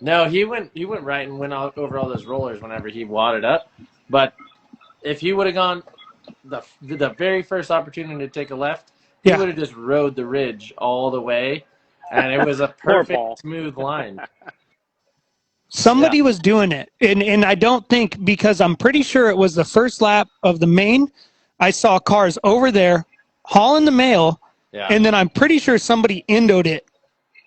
No, he went right and went over all those rollers whenever he wadded up. But if he would have gone the very first opportunity to take a left, he would have just rode the ridge all the way, and it was a perfect smooth line. Somebody was doing it, and I don't think, because I'm pretty sure it was the first lap of the main, I saw cars over there hauling the mail, and then I'm pretty sure somebody endoed it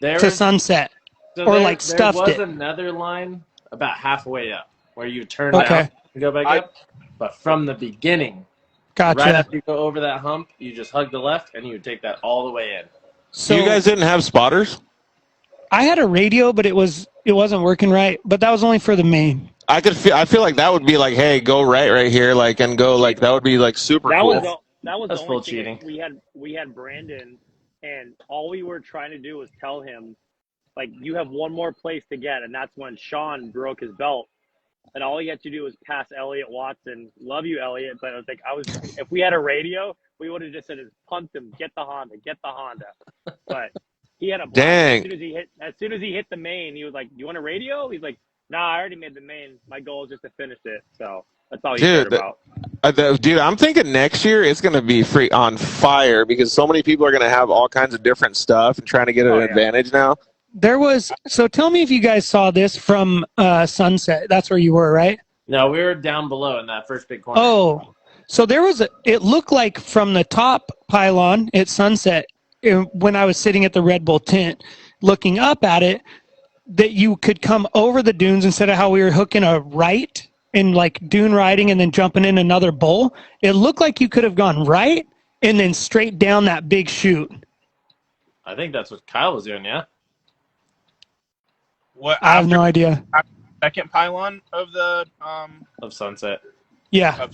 to Sunset. So or stuffed it. There was another line about halfway up where you turn out and go back up. But from the beginning, right after you go over that hump, you just hug the left and you would take that all the way in. So you guys didn't have spotters? I had a radio, but it wasn't working right. But that was only for the main. I feel like that would be like, hey, go right here, like, and go like that would be like super That cool. was That's the full only thing. cheating. We had Brandon, and all we were trying to do was tell him, like, you have one more place to get, and that's when Sean broke his belt, and all he had to do was pass Elliot Watson. Love you, Elliot, but I was like, if we had a radio, we would have just said, punt him, get the Honda. But he had a blast. Dang. As soon as he hit the main, he was like, "You want a radio?" He's like, "Nah, I already made the main. My goal is just to finish it." So that's all he cared about. Dude, I'm thinking next year it's going to be free on fire because so many people are going to have all kinds of different stuff and trying to get an advantage now. So tell me if you guys saw this from Sunset. That's where you were, right? No, we were down below in that first big corner. Oh, so it looked like from the top pylon at Sunset, when I was sitting at the Red Bull tent looking up at it, that you could come over the dunes instead of how we were hooking a right and like dune riding and then jumping in another bowl. It looked like you could have gone right and then straight down that big chute. I think that's what Kyle was doing, yeah? I have no idea. Second pylon of the Of Sunset. Yeah.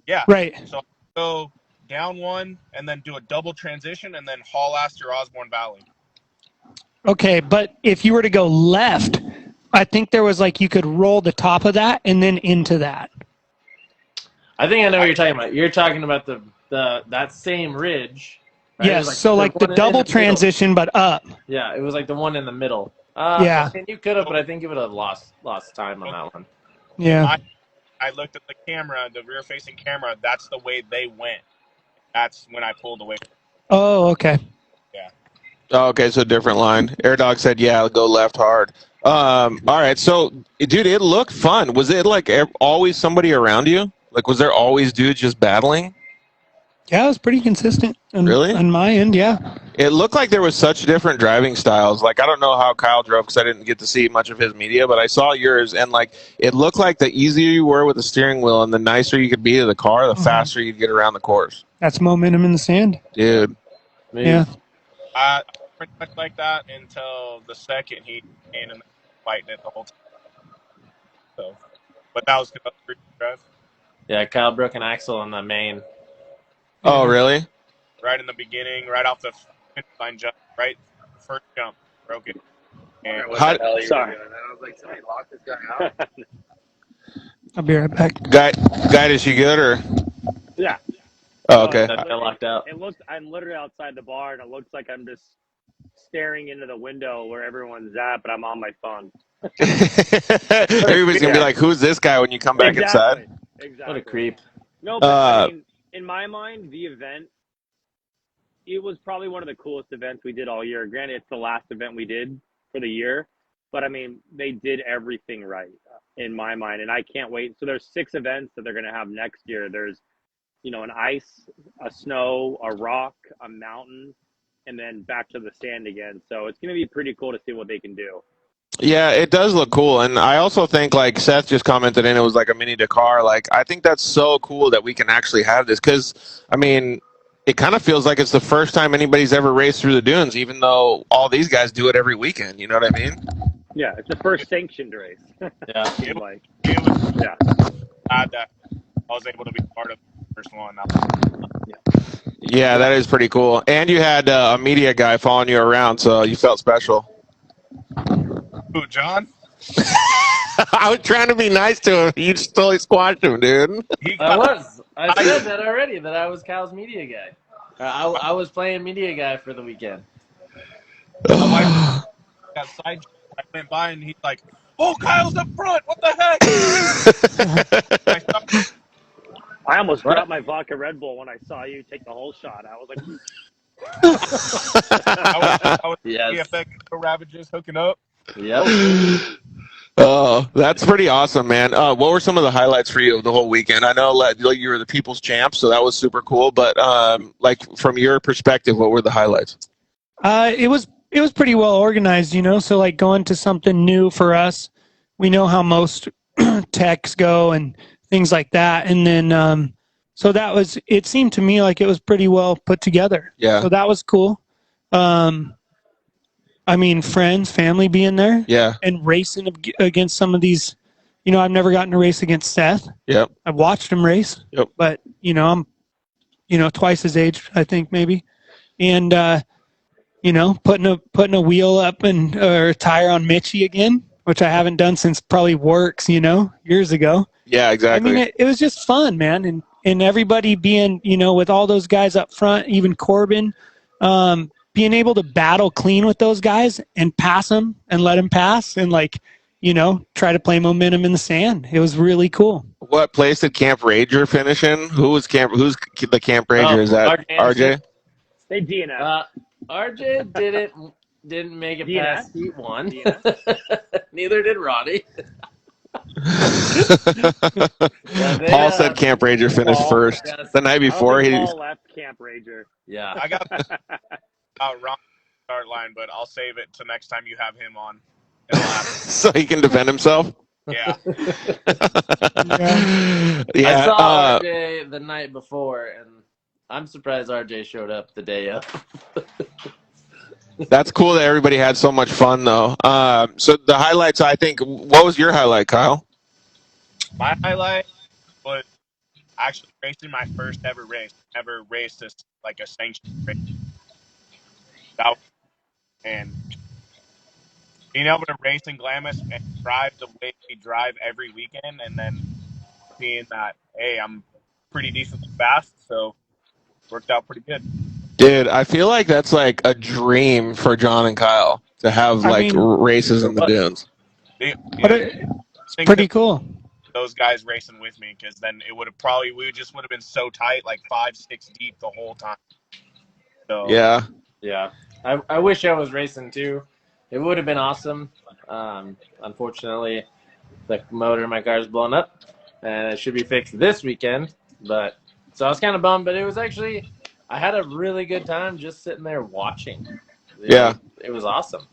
Yeah. Right. So go down one and then do a double transition and then haul ass through Osborne Valley. Okay, but if you were to go left, I think there was like you could roll the top of that and then into that. I think I know what you're talking about. You're talking about the that same ridge. Right? Yes, Like so like the double transition, but up. Yeah, it was like the one in the middle. Yeah. I mean, you could have, but I think you would have lost time on that one. Yeah. I looked at the camera, the rear-facing camera. That's the way they went. That's when I pulled away. Oh, okay. Yeah. Oh, okay, so different line. Air Dog said, yeah, go left hard. All right, so, dude, it looked fun. Was it, like, always somebody around you? Like, was there always dudes just battling? Yeah, it was pretty consistent. Really? On my end, yeah. It looked like there was such different driving styles. Like, I don't know how Kyle drove because I didn't get to see much of his media, but I saw yours, and, like, it looked like the easier you were with the steering wheel and the nicer you could be to the car, the faster you'd get around the course. That's momentum in the sand. Dude. Yeah. Pretty much like that until the second heat came and fighting it the whole time. So, but that was good drive. Yeah, Kyle broke an axle on the main. Oh, really? Right in the beginning, right off the finish line jump, right first jump, broke it. And Sorry. I was like, somebody lock this guy out. I'll be right back. Guy, is she good or? Yeah. Oh, okay. That got locked out. I'm literally outside the bar, and it looks like I'm just staring into the window where everyone's at, but I'm on my phone. Everybody's gonna be like, "Who's this guy?" When you come back inside. Exactly. What a creep. No, but I mean, in my mind, the event, it was probably one of the coolest events we did all year. Granted, it's the last event we did for the year, but I mean, they did everything right in my mind, and I can't wait. So there's 6 events that they're going to have next year. There's, an ice, a snow, a rock, a mountain, and then back to the sand again. So it's going to be pretty cool to see what they can do. Yeah, it does look cool, and I also think, like Seth just commented, and it was like a mini Dakar. Like, I think that's so cool that we can actually have this because, I mean, it kind of feels like it's the first time anybody's ever raced through the dunes, even though all these guys do it every weekend. You know what I mean? Yeah, it's the first sanctioned race. Yeah. it was glad that I was able to be part of the first one. Yeah, that is pretty cool. And you had a media guy following you around, so you felt special. Who, John? I was trying to be nice to him. You just totally squashed him, dude. I said that already, that I was Kyle's media guy. I was playing media guy for the weekend. I went by and he's like, "Oh, Kyle's up front. What the heck?" I almost dropped my vodka Red Bull when I saw you take the whole shot. I was like, I was Yes. VFX Ravages hooking up. Yep. Oh, that's pretty awesome, man. What were some of the highlights for you of the whole weekend? I know like you were the people's champ, so that was super cool. But like from your perspective, what were the highlights? It was pretty well organized, So like going to something new for us, we know how most techs go and things like that, and then so that was. It seemed to me like it was pretty well put together. Yeah. So that was cool. I mean, friends, family being there. Yeah. And racing against some of these. I've never gotten to race against Seth. Yep. I've watched him race. Yep. But, I'm, twice his age, I think, maybe. And, putting a wheel up or a tire on Mitchie again, which I haven't done since probably Works, years ago. Yeah, exactly. I mean, it was just fun, man. And everybody being, with all those guys up front, even Corbin, being able to battle clean with those guys and pass them and let them pass and try to play momentum in the sand. It was really cool. What place did Camp Rager finish in? Who's the Camp Rager? Is that RJ? They DNF. RJ didn't make it past heat 1. DNF. Neither did Roddy. Paul said Camp Rager finished first. The night before he left Camp Rager. Yeah. I got wrong start line, but I'll save it to next time you have him on. So he can defend himself. Yeah. I saw RJ the night before, and I'm surprised RJ showed up the day of. That's cool that everybody had so much fun, though. So the highlights, I think, what was your highlight, Kyle? My highlight was actually racing my first ever race. Never raced a sanctioned race. And being able to race in Glamis and drive the way we drive every weekend, and then seeing that, hey, I'm pretty decently fast, so worked out pretty good. Dude, I feel like that's like a dream for John and Kyle to have races in the dunes. It's pretty cool. Those guys racing with me, because then it would have we just would have been so tight, like 5-6 deep the whole time. So yeah. I wish I was racing too. It would have been awesome. Unfortunately, the motor in my car is blown up, and it should be fixed this weekend. So I was kind of bummed, but it was actually, I had a really good time just sitting there watching. It was awesome.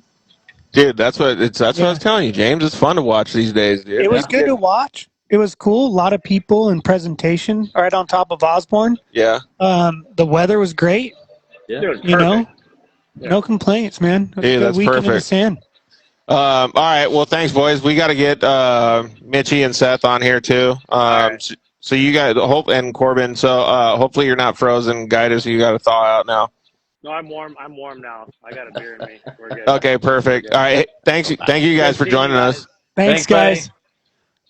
Dude, that's what I was telling you, James. It's fun to watch these days, dude. It was good to watch. It was cool. A lot of people and presentation right on top of Osborne. Yeah. The weather was great. Yeah. It was perfect. No complaints, man. It was Dude, a good that's weekend in the perfect. sand. All right. Well, thanks, boys. We got to get Mitchie and Seth on here too. Right. So you guys, and Corbin. So hopefully you're not frozen, guys. So you got to thaw out now. No, I'm warm. I'm warm now. I got a beer in me. We're good. Okay, perfect. All right. Thank you guys for joining us. Thanks, guys. buddy.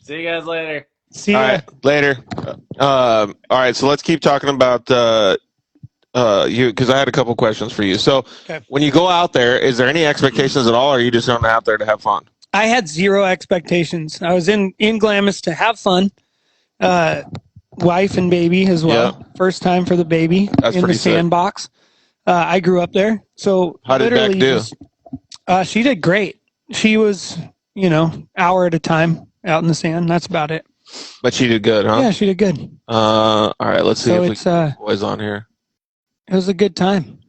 See you guys later. See ya. All right, later. All right. So let's keep talking about you, because I had a couple questions for you. So when you go out there, is there any expectations at all, or are you just going out there to have fun? I had zero expectations. I was in Glamis to have fun. Wife and baby as well. Yeah. First time for the baby That's in the pretty sick. sandbox. I grew up there. So How did Beck do? She did great. She was, hour at a time out in the sand. That's about it. But she did good, huh? Yeah, she did good. All right. Let's see So if we it's, can get boys on here. It was a good time.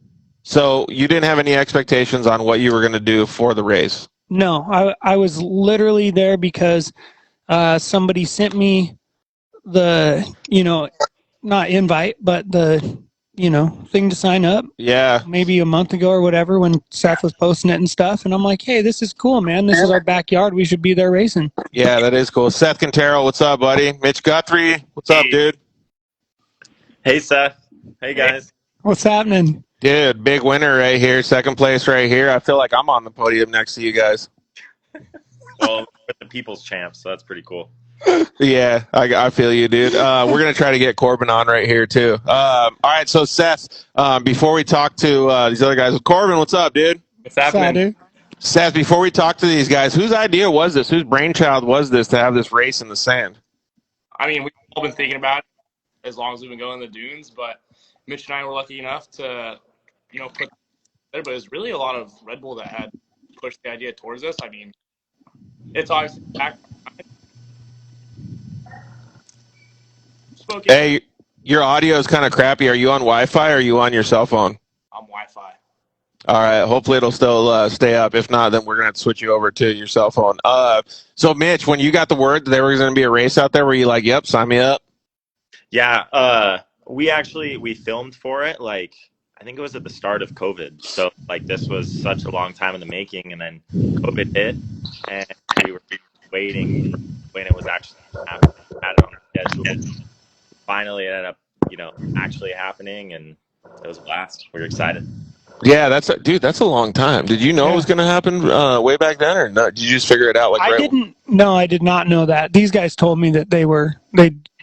So you didn't have any expectations on what you were going to do for the race? No, I was literally there because somebody sent me the, not invite, but the, thing to sign up. Yeah. Maybe a month ago or whatever when Seth was posting it and stuff. And I'm like, hey, this is cool, man. This is our backyard. We should be there racing. Yeah, that is cool. Seth Quintero, what's up, buddy? Mitch Guthrie, what's up, dude? Hey, Seth. Hey, guys. What's happening? Dude, big winner right here. Second place right here. I feel like I'm on the podium next to you guys. Well, we're the people's champs, so that's pretty cool. Yeah, I feel you, dude. We're going to try to get Corbin on right here, too. All right, so Seth, before we talk to these other guys, Corbin, what's up, dude? What's happening? Seth, before we talk to these guys, whose idea was this? Whose brainchild was this to have this race in the sand? I mean, we've all been thinking about it as long as we've been going to the dunes, but Mitch and I were lucky enough to, put there, but it was really a lot of Red Bull that had pushed the idea towards us. I mean, it's obviously back. Hey, your audio is kind of crappy. Are you on Wi-Fi or are you on your cell phone? I'm Wi-Fi. All right. Hopefully it'll still stay up. If not, then we're going to have to switch you over to your cell phone. So, Mitch, when you got the word that there was going to be a race out there, were you like, yep, sign me up? Yeah. We filmed for it, I think it was at the start of COVID. So like this was such a long time in the making, and then COVID hit, and we were waiting for when it was actually happening. Had it on the schedule. Finally, it ended up, actually happening, and it was a blast. We were excited. Yeah, that's a long time. Did you know it was Yeah. going to happen way back then, or not? Did you just figure it out I right? didn't. No, I did not know that. These guys told me that they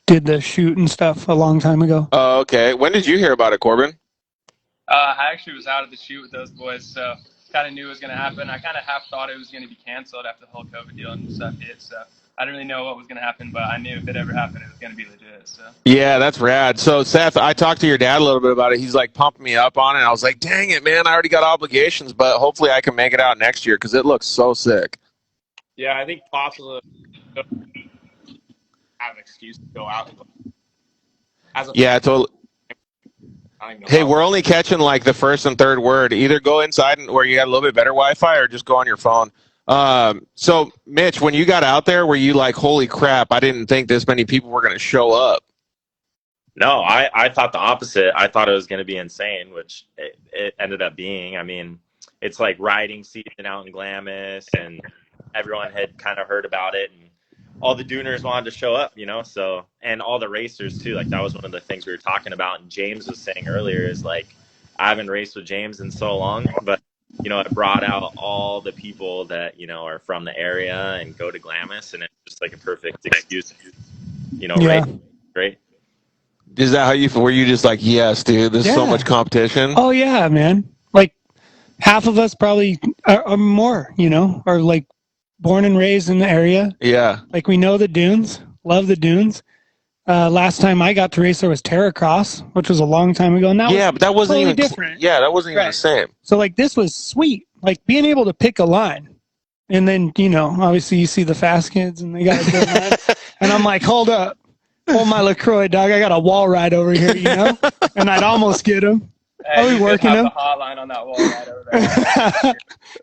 did the shoot and stuff a long time ago. Oh, okay. When did you hear about it, Corbin? I actually was out at the shoot with those boys, so kind of knew it was going to happen. I kind of half thought it was going to be canceled after the whole COVID deal and stuff hit, so I didn't really know what was going to happen, but I knew if it ever happened, it was going to be legit. So Yeah, that's rad. So, Seth, I talked to your dad a little bit about it. He's like pumping me up on it. I was like, dang it, man, I already got obligations, but hopefully I can make it out next year because it looks so sick. yeah, I think Pops will have an excuse to go out. As a Yeah, totally. I don't even know Hey, how. we're only catching like the first and third word. Either go inside and where you got a little bit better Wi-Fi, or just go on your phone. So, Mitch, when you got out there, were you like, holy crap, I didn't think this many people were going to show up? No, I thought the opposite. I thought it was going to be insane, which it ended up being. I mean, it's like riding season out in Glamis, and everyone had kind of heard about it, and all the Dooners wanted to show up, so, and all the racers too. Like that was one of the things we were talking about, and James was saying earlier is like, I haven't raced with James in so long, but it brought out all the people that are from the area and go to Glamis, and it's just like a perfect excuse, Yeah. race. Great. Is that how you were? You just like, yes, dude, there's so much competition? Oh yeah, man. Like half of us probably are more, are like born and raised in the area. Yeah. Like we know the dunes, love the dunes. Last time I got to race there was Terracross, which was a long time ago. And that Yeah, was but that wasn't totally even different. Yeah, that wasn't even the same. So like this was sweet. Like being able to pick a line. And then, obviously you see the fast kids and they got a good line. And I'm like, hold up. Hold my LaCroix, dog. I got a wall ride over here, And I'd almost get him. Hey, I'll be working him. The hotline on that wall right over there.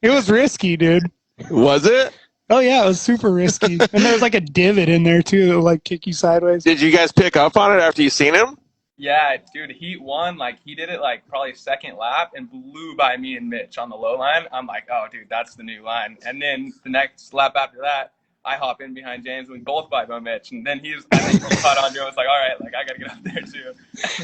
It was risky, dude. Was it? Oh yeah, it was super risky. And there was like a divot in there too that would like kick you sideways. Did you guys pick up on it after you seen him? Yeah, dude, Heat 1, like, he did it, like, probably second lap and blew by me and Mitch on the low line. I'm like, oh, dude, that's the new line. And then the next lap after that, I hop in behind James and we both by Mitch. And then he caught on to it. I was like, all right, like, I got to get up there, too.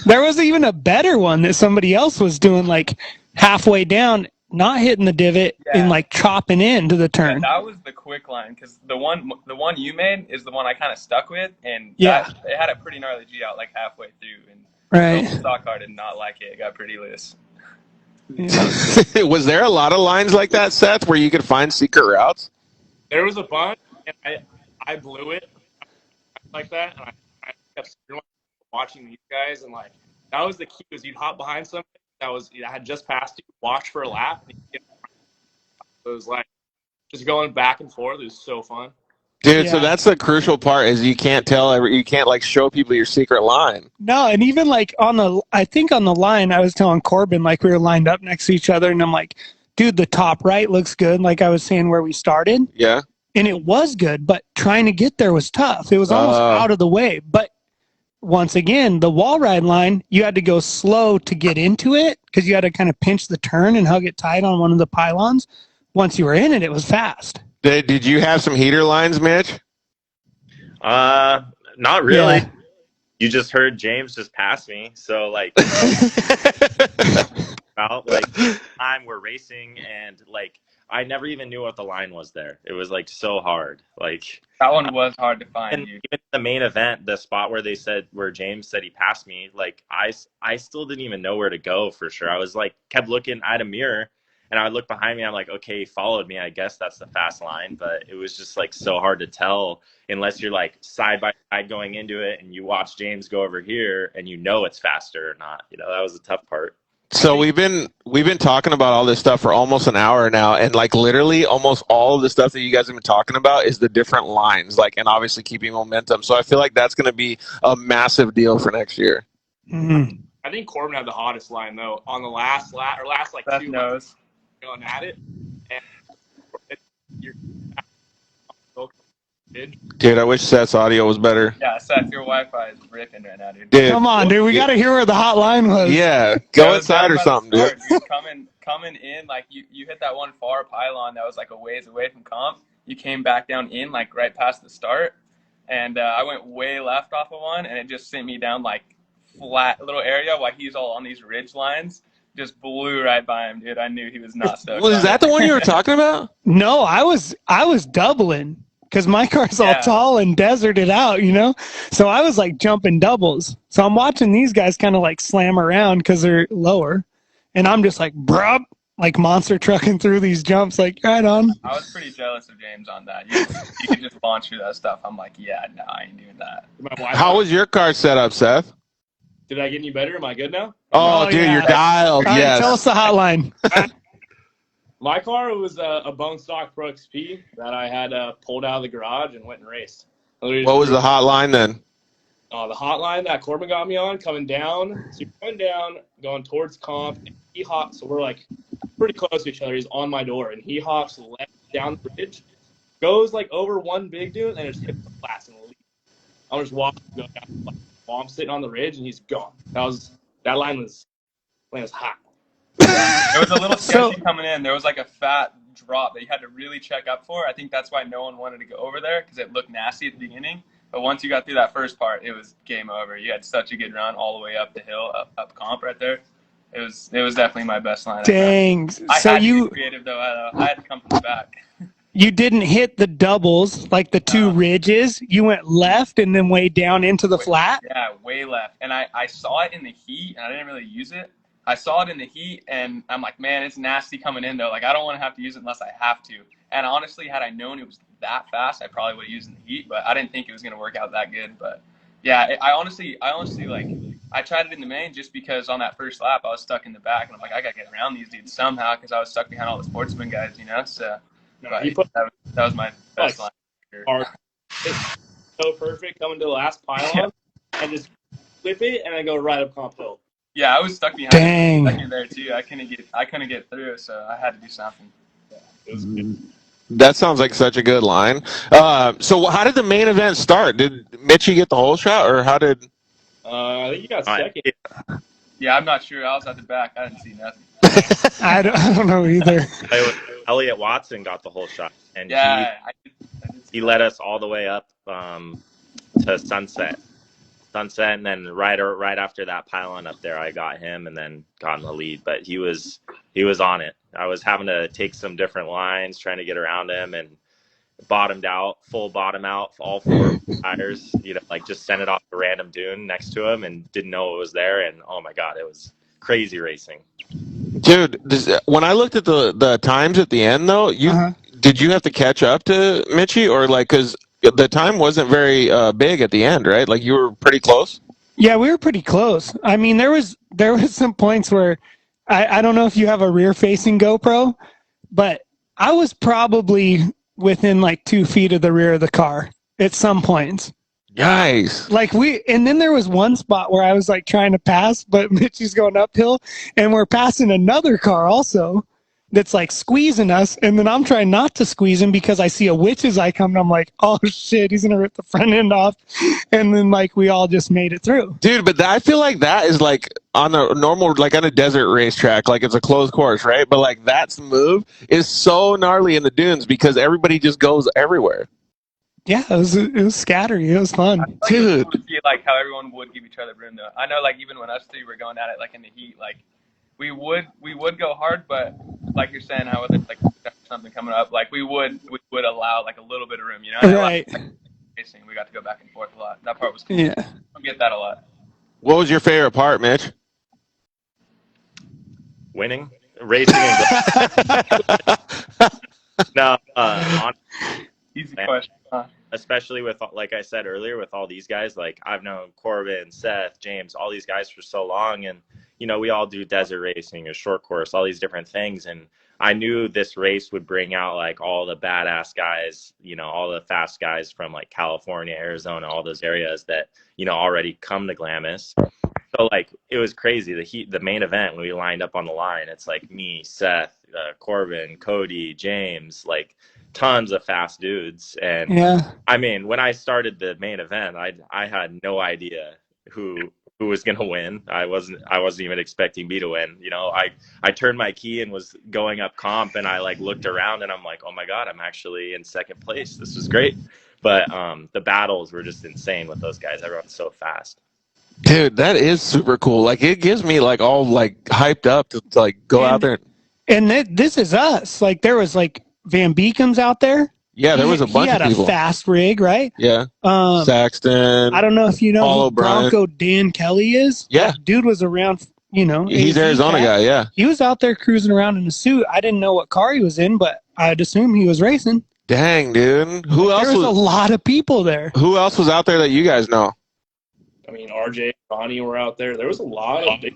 There was even a better one that somebody else was doing, like, halfway down, not hitting the divot and, like, chopping into the turn. Yeah, that was the quick line because the one you made is the one I kind of stuck with. And yeah, it had a pretty gnarly G out, like, halfway through. And right. the stock car did not like it. It got pretty loose. Yeah. Was there a lot of lines like that, Seth, where you could find secret routes? There was a bunch, and I blew it like that, and I kept watching these guys, and like that was the key: was you'd hop behind somebody that had just passed you, watch for a lap, and it was like just going back and forth. It was so fun. Dude, so that's the crucial part is you can't like show people your secret line. No, and even like I think on the line, I was telling Corbin, like we were lined up next to each other and I'm like, dude, the top right looks good. Like I was saying where we started. Yeah. And it was good, but trying to get there was tough. It was almost out of the way. But once again, the wall ride line, you had to go slow to get into it because you had to kind of pinch the turn and hug it tight on one of the pylons. Once you were in it, it was fast. Did you have some heater lines, Mitch? Not really. Yeah. You just heard James just pass me, so like, about like time we're racing, and like I never even knew what the line was there. It was like so hard. Like that one was hard to find. And even the main event, the spot where James said he passed me, like I still didn't even know where to go for sure. I was like kept looking at a mirror. And I would look behind me. I'm like, okay, he followed me. I guess that's the fast line. But it was just like so hard to tell unless you're like side by side going into it and you watch James go over here and it's faster or not. That was the tough part. So we've been talking about all this stuff for almost an hour now, and like literally almost all of the stuff that you guys have been talking about is the different lines, like, and obviously keeping momentum. So I feel like that's going to be a massive deal for next year. Mm-hmm. I think Corbin had the hottest line though on the last lap or last like Beth 2 knows. Going at it, and you're Dude, I wish Seth's audio was better. Yeah, Seth, your Wi-Fi is ripping right now, dude. Dude, Come on, dude. We got to hear where the hot line was. yeah, It go was inside down or by the something, dude. start, dude. Coming in, like you hit that one far pylon that was like a ways away from comp. You came back down in like right past the start, and I went way left off of one, and it just sent me down like flat little area while he's all on these ridge lines. Just blew right by him, dude. I knew he was not stoked. Was that the one you were talking about? No, I was doubling because my car's all Yeah. tall and deserted out, you know? So I was like jumping doubles. So I'm watching these guys kind of like slam around because they're lower. And I'm just like, bruh, like monster trucking through these jumps, like right on. I was pretty jealous of James on that. You could just launch through that stuff. I'm like, yeah, no, I ain't doing that. My Wi-Fi. How was your car set up, Seth? Did I get any better? Am I good now? Oh, Oh, dude, yeah. you're dialed. All right, Yes. tell us the hotline. My car was a bone stock Pro XP that I had pulled out of the garage and went and raced. What was the hotline then? The hotline that Corbin got me on coming down. So you're going down, going towards comp, and he hops. So we're like pretty close to each other. He's on my door, and he hops left down the ridge, goes like over one big dude, and just hits the flats and leaves. I'm just walking, going down, while I'm sitting on the ridge, and he's gone. That line was hot. It was a little So- sketchy coming in. There was like a fat drop that you had to really check up for. I think that's why no one wanted to go over there because it looked nasty at the beginning. But once you got through that first part, it was game over. You had such a good run all the way up the hill, up comp right there. It was definitely my best line. Dang. I So had to you be creative though. I had to come from the back. you didn't hit the doubles, like the two ridges. You went left and then way down into the flat. Yeah, way left. And I saw it in the heat, and I didn't really use it. I saw it in the heat, and I'm like, man, it's nasty coming in, though. Like, I don't want to have to use it unless I have to. And honestly, had I known it was that fast, I probably would have used it in the heat, but I didn't think it was going to work out that good. But, yeah, I honestly, like, I tried it in the main just because on that first lap, I was stuck in the back, and I'm like, I got to get around these dudes somehow because I was stuck behind all the sportsman guys, you know? So, but that was my best line. Hard. It's so perfect coming to the last pylon and just flip it and I go right up comp hill. Yeah, I was stuck behind Dang. there too. I couldn't get through, so I had to do something. It was good. That sounds like such a good line. So how did the main event start? Did Mitchie get the whole shot, or how did? I think you got second. Yeah, I'm not sure. I was at the back. I didn't see nothing. I don't know either. Elliot Watson got the whole shot, and Yeah, he led us all the way up to Sunset, and then right after that pylon up there, I got him, and then got in the lead. But he was on it. I was having to take some different lines, trying to get around him, and full bottom out, all four tires. Like just sent it off a random dune next to him, and didn't know it was there. And oh my god, it was crazy racing. Dude, when I looked at the times at the end, though, did you have to catch up to Mitchie, or like because the time wasn't very big at the end, right? Like you were pretty close. Yeah, we were pretty close. I mean, there was some points where I don't know if you have a rear-facing GoPro, but I was probably within like 2 feet of the rear of the car at some points. Nice. Like and then there was one spot where I was like trying to pass, but Mitchie's going uphill, and we're passing another car also that's like squeezing us, and then I'm trying not to squeeze him because I see a witch's eye coming. I'm like, oh shit, he's gonna rip the front end off, and then like we all just made it through. Dude, but I feel like that is like on a normal, like on a desert racetrack, like it's a closed course, right? But like that move is so gnarly in the dunes because everybody just goes everywhere. Yeah, it was scattery. It was fun, dude. It was cool to see like how everyone would give each other room though. I know like even when us three were going at it like in the heat, like we would go hard, but like you're saying, how it's like something coming up, like we would allow like a little bit of room, you know? Right. Racing, we got to go back and forth a lot. That part was cool. Yeah. I don't get that a lot. What was your favorite part, Mitch? Winning, racing, and no, easy question. Especially with, like I said earlier, with all these guys, like I've known Corbin, Seth, James, all these guys for so long, and we all do desert racing, a short course, all these different things, and I knew this race would bring out like all the badass guys, all the fast guys from like California, Arizona, all those areas that already come to Glamis. So like it was crazy. The main event when we lined up on the line, it's like me, Seth, Corbin, Cody, James, like tons of fast dudes. And Yeah. I mean, when I started the main event, I had no idea who was going to win. I wasn't even expecting me to win. You know, I turned my key and was going up comp, and I like looked around and I'm like, oh my God, I'm actually in second place. This was great. But the battles were just insane with those guys. Everyone's so fast. Dude, that is super cool. Like, it gives me like all like hyped up to like go out there. And this is us. Like, there was like Van Beekam's out there. Yeah, there was a bunch of people. He had a fast rig, right? Yeah. Saxton. I don't know if you know Paul who O'Brien. Bronco Dan Kelly is. Yeah. That dude was around, you know. He's Arizona guy, yeah. He was out there cruising around in a suit. I didn't know what car he was in, but I'd assume he was racing. Dang, dude. Who else? There was a lot of people there. Who else was out there that you guys know? I mean, RJ, Ronnie were out there. There was a lot of big.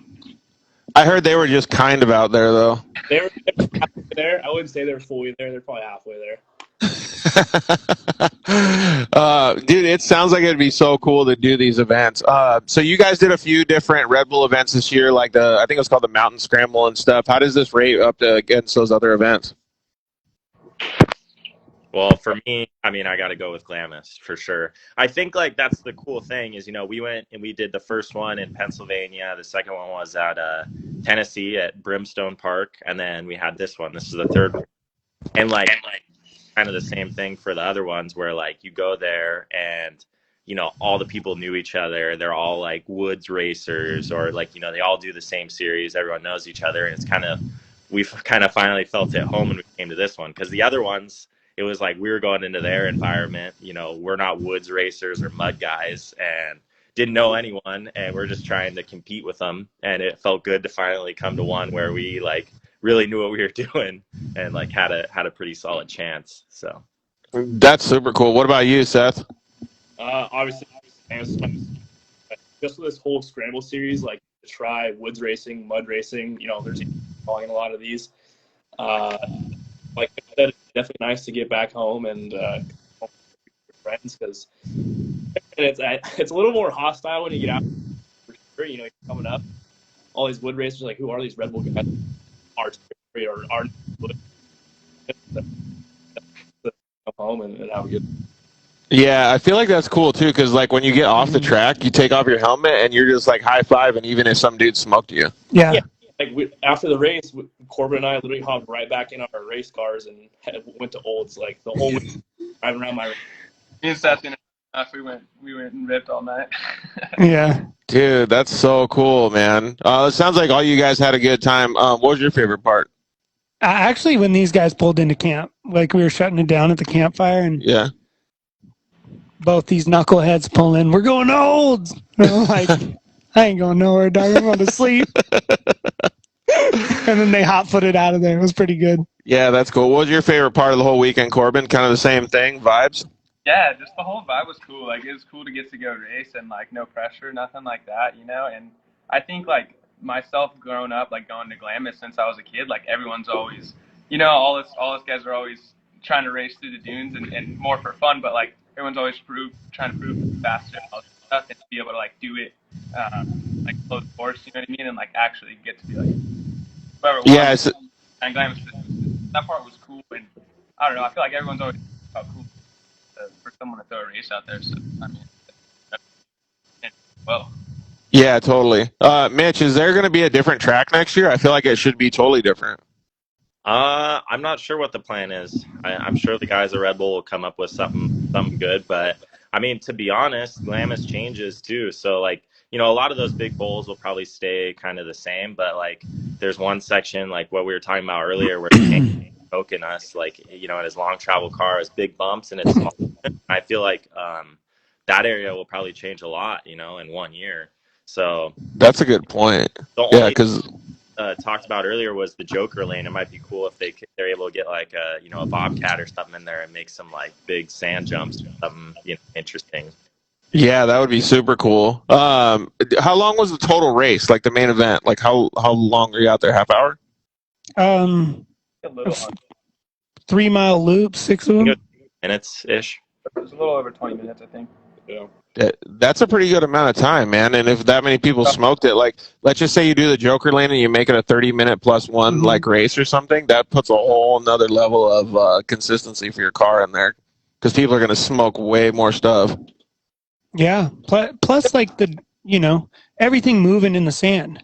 I heard they were just kind of out there, though. They were halfway there. I wouldn't say they're fully there. They're probably halfway there. Dude, it sounds like it'd be so cool to do these events. So you guys did a few different Red Bull events this year, like I think it was called the Mountain Scramble and stuff. How does this rate up against those other events? Well, for me, I mean, I got to go with Glamis for sure. I think like that's the cool thing is, you know, we went and we did the first one in Pennsylvania. The second one was at Tennessee at Brimstone Park. And then we had this one. This is the third one. And like kind of the same thing for the other ones where like you go there and, you know, all the people knew each other. They're all like woods racers or like, you know, they all do the same series. Everyone knows each other. And it's kind of, we've kind of finally felt at home when we came to this one because the other ones, it was like we were going into their environment. You know, we're not woods racers or mud guys and didn't know anyone. And we're just trying to compete with them. And it felt good to finally come to one where we like really knew what we were doing and like had a pretty solid chance. So that's super cool. What about you, Seth? Obviously, just with this whole scramble series, like to try woods racing, mud racing, you know, there's calling a lot of these. Like I said, it's definitely nice to get back home and with friends because it's a little more hostile when you get out. For sure, you know, you're coming up, all these wood racers like, who are these Red Bull guys? Our territory or our come home and have a good. Yeah, I feel like that's cool too because like when you get off the track, you take off your helmet and you're just like high five, and even if some dude smoked you. Yeah. Like after the race, Corbin and I literally hopped right back in our race cars and went to Olds like the whole week driving around my. Me and Seth we went and ripped all night. Yeah. Dude, that's so cool, man. It sounds like all you guys had a good time. What was your favorite part? Actually, when these guys pulled into camp, like we were shutting it down at the campfire, and yeah, both these knuckleheads pull in. We're going to Olds. And I'm like, I ain't going nowhere, dog. I'm going to sleep. And then they hot-footed out of there. It was pretty good. Yeah, that's cool. What was your favorite part of the whole weekend, Corbin? Kind of the same thing, vibes? Yeah, just the whole vibe was cool. Like, it was cool to get to go race and, like, no pressure, nothing like that, you know? And I think, like, myself growing up, like, going to Glamis since I was a kid, like, everyone's always, you know, all us guys are always trying to race through the dunes and more for fun, but, like, everyone's always trying to prove faster and all that stuff and to be able to, like, do it, like, close course, you know what I mean? And, like, actually get to be, like, whoever won. Yeah, and Glamis, that part was cool. And I don't know, I feel like everyone's always about cool for someone to throw a race out there. So, I mean, well. Yeah, totally. Mitch, is there going to be a different track next year? I feel like it should be totally different. I'm not sure what the plan is. I'm sure the guys at Red Bull will come up with something good, but I mean, to be honest, Glamis changes too. So like, you know, a lot of those big bowls will probably stay kind of the same, but like there's one section like what we were talking about earlier where poking us, like, you know, in his long travel car, his big bumps and it's small. I feel like that area will probably change a lot, you know, in 1 year. So that's a good point. Yeah, because talked about earlier was the Joker lane. It might be cool if they're able to get like a Bobcat or something in there and make some like big sand jumps or something, you know, interesting. Yeah, that would be super cool. How long was the total race? Like the main event? Like how long were you out there? Half hour? 3 mile loop, 6 of them. Minutes ish. It was a little over 20 minutes, I think. Yeah. That's a pretty good amount of time, man. And if that many people smoked it, like, let's just say you do the Joker lane and you make it a 30-minute plus one like race or something, that puts a whole another level of consistency for your car in there, because people are going to smoke way more stuff. Yeah. Plus, like everything moving in the sand.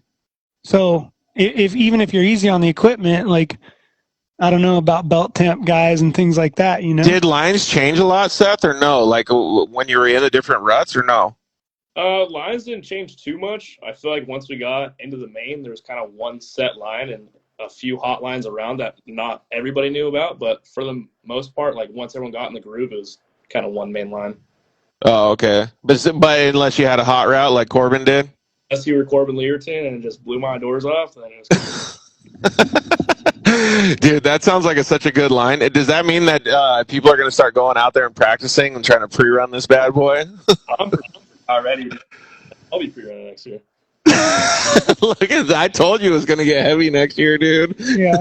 So even if you're easy on the equipment, like, I don't know about belt temp guys and things like that, Did lines change a lot, Seth, or no? Like when you were in the different ruts, or no? Lines didn't change too much. I feel like once we got into the main, there was kind of one set line and a few hot lines around that not everybody knew about. But for the most part, like once everyone got in the groove, it was kind of one main line. Oh, okay. But unless you had a hot route like Corbin did? Unless you were Corbin Learton and it just blew my doors off, then it was Dude, that sounds like such a good line. Does that mean that people are going to start going out there and practicing and trying to pre-run this bad boy? I'm already. I'll be pre-running next year. Look at that. I told you it was going to get heavy next year, dude. Yeah.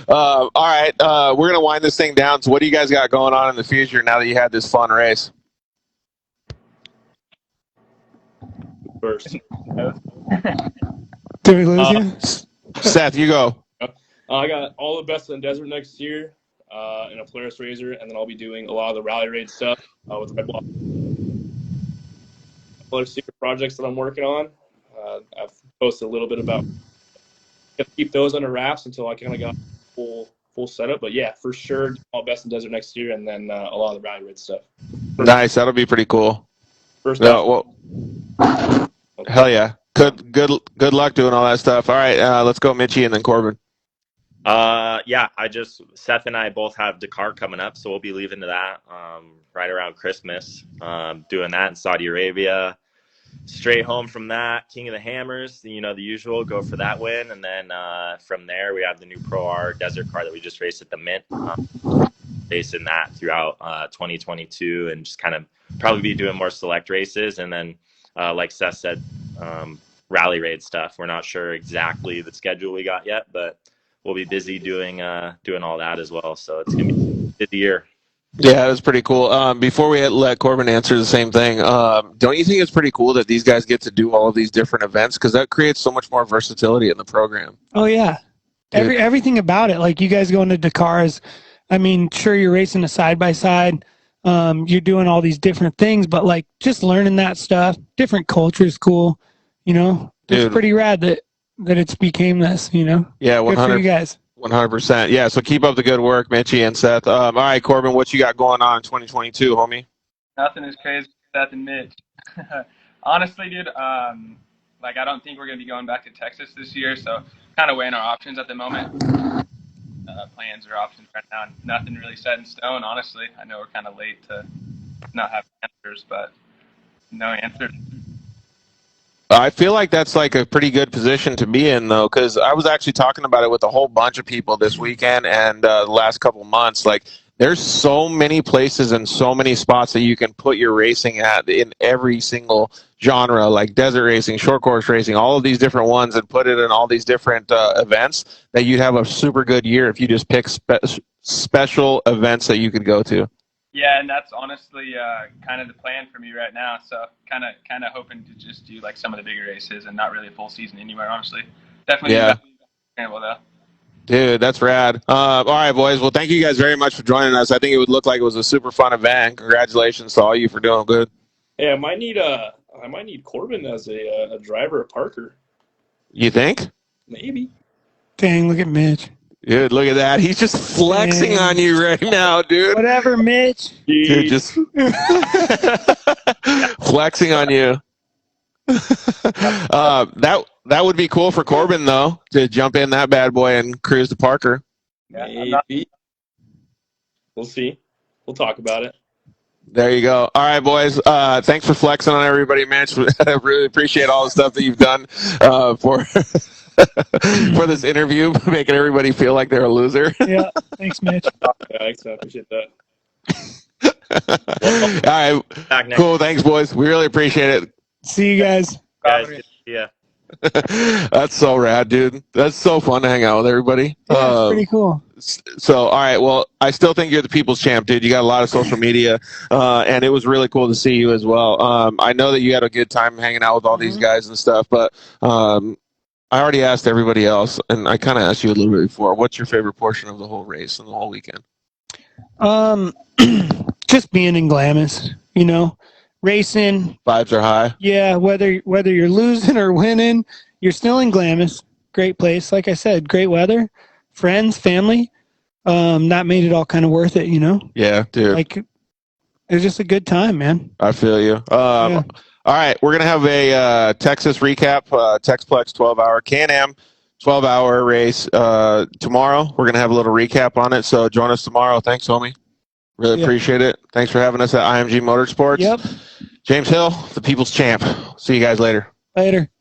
All right. We're going to wind this thing down. So what do you guys got going on in the future now that you had this fun race? First. Did we lose you? Seth, you go. I got all the best in the desert next year in a Polaris Razor, and then I'll be doing a lot of the rally raid stuff with Redbull. Other secret projects that I'm working on. I've posted a little bit about. Keep those under wraps until I kind of got full setup. But yeah, for sure, all best in desert next year, and then a lot of the rally raid stuff. Nice. That'll be pretty cool. First off, hell yeah. Good luck doing all that stuff. All right, let's go Mitchie and then Corbin. Yeah, Seth and I both have Dakar coming up, so we'll be leaving to that right around Christmas, doing that in Saudi Arabia. Straight home from that, King of the Hammers, the usual, go for that win. And then from there, we have the new Pro R desert car that we just raced at the Mint, racing that throughout 2022 and just kind of probably be doing more select races. And then, like Seth said, rally raid stuff. We're not sure exactly the schedule we got yet, but we'll be busy doing all that as well. So it's going to be a busy year. Yeah, it was pretty cool. Before we let Corbin answer the same thing, don't you think it's pretty cool that these guys get to do all of these different events? Because that creates so much more versatility in the program. Oh, yeah. Everything about it. Like you guys going to Dakars, I mean, sure, you're racing a side-by-side. You're doing all these different things, but like just learning that stuff, different culture is cool. It's pretty rad that it's became this, Yeah, 100%. Good for you guys. 100%. Yeah, so keep up the good work, Mitchie and Seth. All right, Corbin, what you got going on in 2022, homie? Nothing as crazy as Seth and Mitch. Honestly, dude, I don't think we're going to be going back to Texas this year, so kind of weighing our options at the moment. Plans or options right now. Nothing really set in stone, honestly. I know we're kind of late to not have answers, but no answers. I feel like that's like a pretty good position to be in, though, because I was actually talking about it with a whole bunch of people this weekend and the last couple months. Like, there's so many places and so many spots that you can put your racing at in every single genre, like desert racing, short course racing, all of these different ones, and put it in all these different events that you'd have a super good year if you just pick special events that you could go to. Yeah, and that's honestly kind of the plan for me right now. So kind of hoping to just do like some of the bigger races and not really a full season anywhere, honestly. Definitely scramble though. Dude, that's rad. All right, boys. Well, thank you guys very much for joining us. I think it would look like it was a super fun event. Congratulations to all you for doing good. Yeah, I might need Corbin as a driver at Parker. You think? Maybe. Dang, look at Mitch. Dude, look at that. He's just flexing on you right now, dude. Whatever, Mitch. Dude, just flexing on you. That would be cool for Corbin, though, to jump in that bad boy and cruise to Parker. Maybe. We'll see. We'll talk about it. There you go. All right, boys. Thanks for flexing on everybody, man. I really appreciate all the stuff that you've done for for this interview, making everybody feel like they're a loser. Yeah. Thanks, Mitch. Yeah, thanks. I appreciate that. All right. Cool. Thanks, boys. We really appreciate it. See you guys. Guys, good to see ya. That's so rad, dude. That's so fun to hang out with everybody. Yeah, it's pretty cool. So, all right. Well, I still think you're the people's champ, dude. You got a lot of social media, and it was really cool to see you as well. I know that you had a good time hanging out with all these guys and stuff, but I already asked everybody else, and I kind of asked you a little bit before. What's your favorite portion of the whole race and the whole weekend? Just being in Glamis, you know, racing. Vibes are high. Yeah, whether you're losing or winning, you're still in Glamis. Great place, like I said, great weather, friends, family. That made it all kind of worth it, you know. Yeah, dude. Like, it was just a good time, man. I feel you. Yeah. All right, we're gonna have a Texas recap, Texplex 12-hour Can-Am 12-hour race tomorrow. We're gonna have a little recap on it. So join us tomorrow. Thanks, homie. Really appreciate it. Thanks for having us at IMG Motorsports. Yep. James Hill, the people's champ. See you guys later. Later.